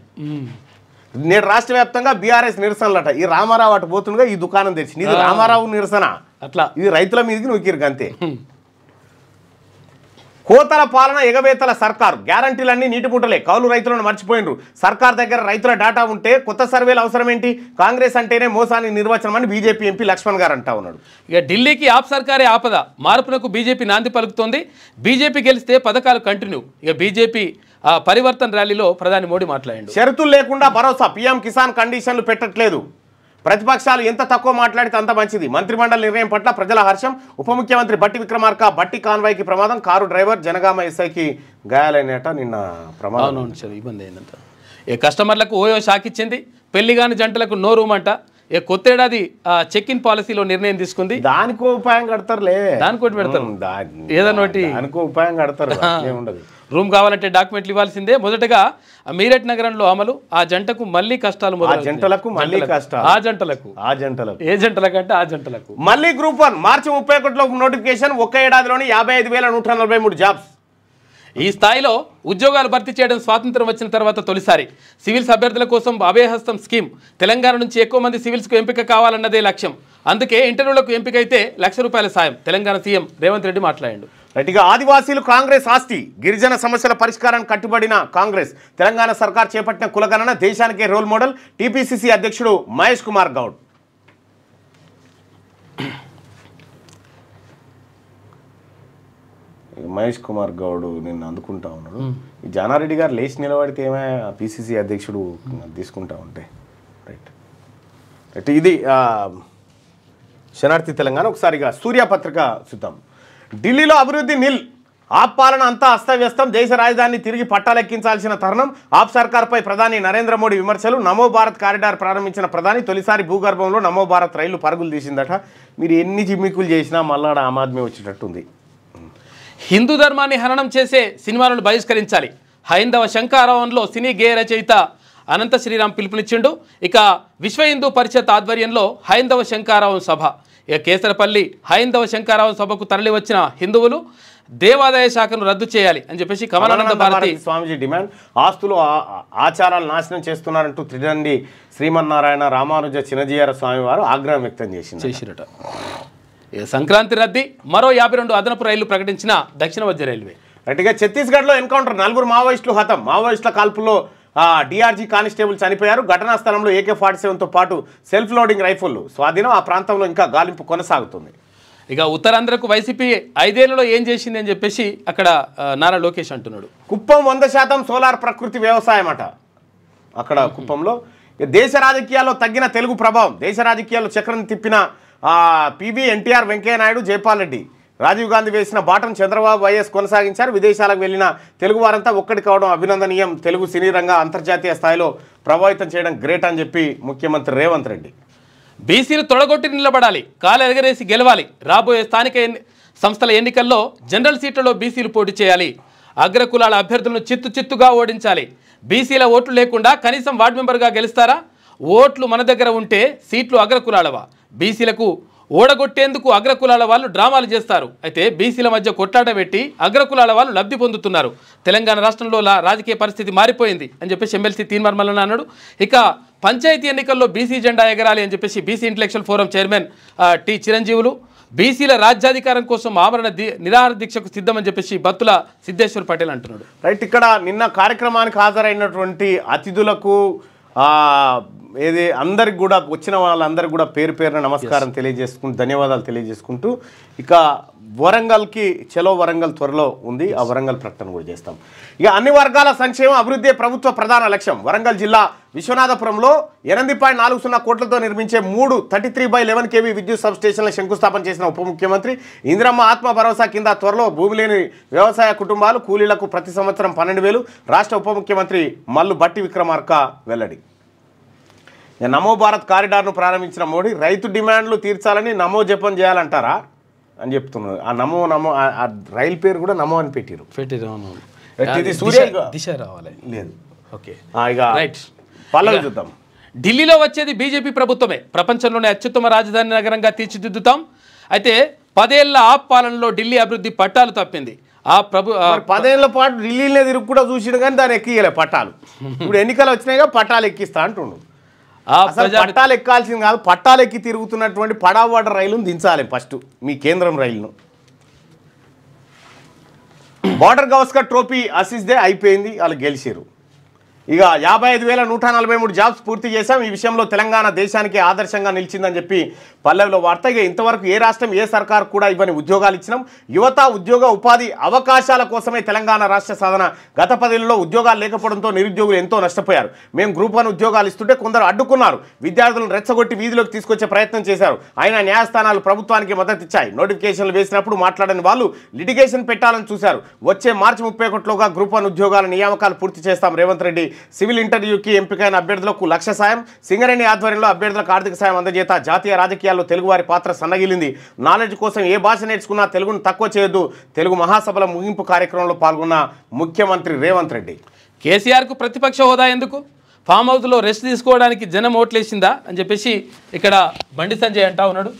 నేడు రాష్ట్ర వ్యాప్తంగా బీఆర్ఎస్ నిరసనలట. ఈ రామారావు అటు పోతుండగా ఈ దుకాణం తెచ్చింది. ఇది రామారావు నిరసన, అట్లా ఇది రైతుల మీదకి నూకిరు అంతే. కోతల పాలన, ఎగవేతల సర్కారు, గ్యారంటీలన్నీ నీటి పుట్టలే, కౌలు రైతులను మర్చిపోయినరు. సర్కార్ దగ్గర రైతుల డేటా ఉంటే కొత్త సర్వేలు అవసరం ఏంటి? కాంగ్రెస్ అంటేనే మోసానికి నిర్వచనం అని బీజేపీ ఎంపీ లక్ష్మణ్ గారు అంటా ఉన్నాడు. ఇక ఢిల్లీకి ఆప్ సర్కారే ఆపద, మార్పునకు బీజేపీ నాంది పలుకుతోంది. బీజేపీ గెలిస్తే పథకాలు కంటిన్యూ. ఇక బీజేపీ పరివర్తన్ ర్యాలీలో ప్రధాని మోడీ మాట్లాడారు. షరతులు లేకుండా భరోసా, పీఎం కిసాన్ కండిషన్లు పెట్టట్లేదు. ప్రతిపక్షాలు ఎంత తక్కువ మాట్లాడితే అంత మంచిది. మంత్రిమండలి నిర్ణయం పట్ల ప్రజల హర్షం. ఉప ముఖ్యమంత్రి బట్టి విక్రమార్క బట్టి కాన్వాయ్కి ప్రమాదం, కారు డ్రైవర్ జనగామ ఎస్ఐకి గాయాలైనట. నిన్న ప్రమాదం ఇబ్బంది అయిందంట. కస్టమర్లకు ఓయో షాక్ ఇచ్చింది. పెళ్లిగాని జంటలకు నో రూమ్ అంట. కొత్తేడాది చెక్ ఇన్ పాలసీలో నిర్ణయం తీసుకుంది. దానికో ఉపాయం కడతారులే, దానికోటి పెడతారు, ఏదైనా దానికో ఉపాయం కడతారు. ఉండదు. రూమ్ కావాలంటే డాక్యుమెంట్లు ఇవ్వాల్సిందే. మొదటగా మీరట్ నగరంలో అమలు. ఆ జంటకు మళ్ళీ కష్టాలు, ఆ జంటలకు మళ్ళీ గ్రూప్ 1 మార్చి 31లో నోటిఫికేషన్. ఒక్క ఏడాదిలోని 55,143 జాబ్స్. ఈ స్థాయిలో ఉద్యోగాలు భర్తీ చేయడం స్వాతంత్రం వచ్చిన తర్వాత తొలిసారి. సివిల్స్ అభ్యర్థుల కోసం అభయహస్తం స్కీమ్. తెలంగాణ నుంచి ఎక్కువ మంది సివిల్స్కు ఎంపిక కావాలన్నదే లక్ష్యం. అందుకే ఇంటర్వ్యూలకు ఎంపికైతే ₹1,00,000 సాయం. తెలంగాణ సీఎం రేవంత్ రెడ్డి మాట్లాడాడు. రైట్గా ఆదివాసీలు కాంగ్రెస్ ఆస్తి, గిరిజన సమస్యల పరిష్కారానికి కట్టుబడిన కాంగ్రెస్. తెలంగాణ సర్కార్ చేపట్టిన కులగణన దేశానికే రోల్ మోడల్. టీపీసీసీ అధ్యక్షుడు మహేష్ కుమార్ గౌడ్. మహేష్ కుమార్ గౌడ్ నిన్న అందుకుంటా ఉన్నాడు. ఈ జానారెడ్డి గారు లేచి నిలబడితే ఏమే పీసీసీ అధ్యక్షుడు తీసుకుంటా ఉంటే రైట్. ఇది శనార్థి తెలంగాణ. ఒకసారిగా సూర్యపత్రిక చూద్దాం. ఢిల్లీలో అభివృద్ధి నిల్, ఆప్ పాలన అంతా అస్తవ్యస్తం. దేశ రాజధానిని తిరిగి పట్టాలెక్కించాల్సిన తరుణం. ఆప్ సర్కార్పై ప్రధాని నరేంద్ర మోడీ విమర్శలు. నమో భారత్ కారిడార్ ప్రారంభించిన ప్రధాని. తొలిసారి భూగర్భంలో నమో భారత్ రైలు పరుగులు తీసిందట. మీరు ఎన్ని జిమ్మికులు చేసినా మళ్ళా ఆమ్ ఆద్మీ వచ్చేటట్టుంది. హిందూ ధర్మాన్ని హననం చేసే సినిమాలను బహిష్కరించాలి. హైందవ శంఖారావంలో సినీ గేయ రచయిత అనంత శ్రీరామ్ పిలుపునిచ్చిండు. ఇక విశ్వ హిందూ పరిషత్ ఆధ్వర్యంలో హైందవ శంఖారావం సభ. ఇక కేసరపల్లి హైందవ శంఖారావం సభకు తరలి వచ్చిన హిందువులు దేవాదాయ శాఖను రద్దు చేయాలి అని చెప్పేసి కమలానంద భారతి స్వామిజీ డిమాండ్. ఆస్తులు ఆచారాలు నాశనం చేస్తున్నారంటూ త్రిదండి శ్రీమన్నారాయణ రామానుజ చిన్నజీయర స్వామి వారు ఆగ్రహం వ్యక్తం చేసిరట. సంక్రాంతి రద్దీ. మరో 52 అదనపు రైళ్లు ప్రకటించిన దక్షిణ మధ్య రైల్వే. రైట్గా ఛత్తీస్గఢ్లో ఎన్కౌంటర్. 4 మావోయిస్టులు హతం. మావోయిస్టుల కాల్పుల్లో డిఆర్జీ కానిస్టేబుల్ చనిపోయారు. ఘటనా స్థలంలో AK-47తో పాటు సెల్ఫ్ లోడింగ్ రైఫిళ్లు స్వాధీనం. ఆ ప్రాంతంలో ఇంకా గాలింపు కొనసాగుతుంది. ఇక ఉత్తరాంధ్రకు వైసీపీ 5 ఏళ్లలో ఏం చేసింది అని చెప్పేసి అక్కడ నారా లోకేష్ అంటున్నాడు. కుప్పం 100% సోలార్ ప్రకృతి వ్యవసాయం అట. అక్కడ కుప్పంలో దేశ రాజకీయాల్లో తగ్గిన తెలుగు ప్రభావం. దేశ రాజకీయాల్లో చక్రం తిప్పిన PV, NTR, వెంకయ్య నాయుడు, జైపాల్ రెడ్డి, రాజీవ్ గాంధీ వేసిన బాటను చంద్రబాబు, వైఎస్ కొనసాగించారు. విదేశాలకు వెళ్లిన తెలుగు వారంతా ఒక్కటి కావడం అభినందనీయం. తెలుగు సినీ రంగ అంతర్జాతీయ స్థాయిలో ప్రభావితం చేయడం గ్రేట్ అని చెప్పి ముఖ్యమంత్రి రేవంత్ రెడ్డి. బీసీలు తొడగొట్టి నిలబడాలి, కాలు ఎగరేసి గెలవాలి. రాబోయే స్థానిక సంస్థల ఎన్నికల్లో జనరల్ సీట్లలో బీసీలు పోటీ చేయాలి. అగ్రకులాల అభ్యర్థులను చిత్తుగా ఓడించాలి. బీసీల ఓట్లు లేకుండా కనీసం వార్డు మెంబర్గా గెలుస్తారా? ఓట్లు మన దగ్గర ఉంటే సీట్లు అగ్రకులాలవా? బీసీలకు ఓడగొట్టేందుకు అగ్రకులాల వాళ్ళు డ్రామాలు చేస్తారు. అయితే బీసీల మధ్య కొట్లాట పెట్టి అగ్రకులాల వాళ్ళు లబ్ధి పొందుతున్నారు. తెలంగాణ రాష్ట్రంలో రాజకీయ పరిస్థితి మారిపోయింది అని చెప్పేసి ఎమ్మెల్సీ తీన్మార్ మల్లన్న అన్నాడు. ఇక పంచాయతీ ఎన్నికల్లో బీసీ జెండా ఎగరాలి అని చెప్పేసి BC intellectual forum chairman T Chiranjeevulu బీసీల రాజ్యాధికారం కోసం ఆమరణ నిరాహార దీక్షకు సిద్ధమని చెప్పేసి బత్తుల సిద్ధేశ్వర్ పటేల్ అంటున్నాడు. రైట్. ఇక్కడ నిన్న కార్యక్రమానికి హాజరైనటువంటి అతిథులకు అందరికి కూడా వచ్చిన వాళ్ళందరికీ కూడా పేరున నమస్కారం తెలియజేసుకుంటూ ధన్యవాదాలు తెలియజేసుకుంటూ ఇక వరంగల్కి చలో వరంగల్ త్వరలో ఉంది. ఆ వరంగల్ ప్రకటన కూడా చేస్తాం. ఇక అన్ని వర్గాల సంక్షేమం అభివృద్ధి ప్రభుత్వ ప్రధాన లక్ష్యం. వరంగల్ జిల్లా విశ్వనాథపురంలో 8.40 కోట్లతో నిర్మించే 3 33/11 kV విద్యుత్ సబ్స్టేషన్ల శంకుస్థాపన చేసిన ఉప ముఖ్యమంత్రి ఇందిరమ్మ ఆత్మ భరోసా కింద త్వరలో భూమి లేని వ్యవసాయ కుటుంబాలు కూలీలకు ప్రతి సంవత్సరం 12,000. రాష్ట్ర ఉప ముఖ్యమంత్రి మల్లు భట్టి విక్రమార్క వెల్లడి. నమో భారత్ కారిడార్ను ప్రారంభించిన మోడీ రైతు డిమాండ్లు తీర్చాలని నమో జపం చేయాలంటారా అని చెప్తున్నారు. ఆ నమో ఆ రైలు పేరు కూడా నమో అని పెట్టారు. దిశ రావాలి లేదు. Okay, right. పల్లవి చూద్దాం. ఢిల్లీలో వచ్చేది బీజేపీ ప్రభుత్వమే. ప్రపంచంలోనే అత్యుత్తమ రాజధాని నగరంగా తీర్చిదిద్దుతాం. అయితే 10 ఏళ్ల ఆప్ పాలనలో ఢిల్లీ అభివృద్ధి పట్టాలు తప్పింది. 10 ఏళ్ల పాటు ఢిల్లీలో తిరుగు కూడా చూసిడు కానీ దాన్ని ఎక్కియలే పట్టాలు. ఇప్పుడు ఎన్నికలు వచ్చినాయిగా పట్టాలు ఎక్కిస్తా అంటుండు. పట్టాలు ఎక్కాల్సింది కాదు, పట్టాలు ఎక్కి తిరుగుతున్నటువంటి పడావాడ రైలును దించాలి ఫస్ట్ మీ కేంద్రం రైలును. బార్డర్ గవస్కర్ ట్రోఫీ ఆశిస్దే అయిపోయింది, వాళ్ళు గెలిచారు. ఇక 55,143 జాబ్స్ పూర్తి చేశాం. ఈ విషయంలో తెలంగాణ దేశానికి ఆదర్శంగా నిలిచిందని చెప్పి పల్లవిలో వార్త. ఇక ఇంతవరకు ఏ రాష్ట్రం ఏ సర్కారు కూడా ఇవన్నీ ఉద్యోగాలు ఇచ్చినాం. యువత ఉద్యోగ ఉపాధి అవకాశాల కోసమే తెలంగాణ రాష్ట్ర సాధన. గత 10 ఏళ్లలో ఉద్యోగాలు లేకపోవడంతో నిరుద్యోగులు ఎంతో నష్టపోయారు. మేము గ్రూప్ 1 ఉద్యోగాలు ఇస్తుంటే కొందరు అడ్డుకున్నారు. విద్యార్థులను రెచ్చగొట్టి వీధిలోకి తీసుకొచ్చే ప్రయత్నం చేశారు. అయినా న్యాయస్థానాలు ప్రభుత్వానికి మద్దతు ఇచ్చాయి. నోటిఫికేషన్లు వేసినప్పుడు మాట్లాడని వాళ్ళు లిటిగేషన్ పెట్టాలని చూశారు. వచ్చే మార్చి 31లోగా గ్రూప్ 1 ఉద్యోగాల నియామకాలు పూర్తి చేస్తాం. రేవంత్ రెడ్డి సివిల్ ఇంటర్వ్యూకి ఎంపికైన అభ్యర్థులకు 1,00,000 సాయం. సింగరేణి ఆధ్వర్యంలో అభ్యర్థులకు ఆర్థిక సాయం అందజేత. జాతీయ రాజకీయాల్లో తెలుగువారి పాత్ర సన్నగిలింది. నాలెడ్జ్ కోసం ఏ భాష నేర్చుకున్నా తెలుగును తక్కువ చేయొద్దు. తెలుగు మహాసభల ముగింపు కార్యక్రమంలో పాల్గొన్న ముఖ్యమంత్రి రేవంత్ రెడ్డి. కేసీఆర్కు ప్రతిపక్ష హోదా ఎందుకు? ఫామ్ హౌస్లో రెస్ట్ తీసుకోవడానికి జనం ఓట్లేసిందా అని చెప్పేసి ఇక్కడ బండి సంజయ్ అంటా ఉన్నాడు.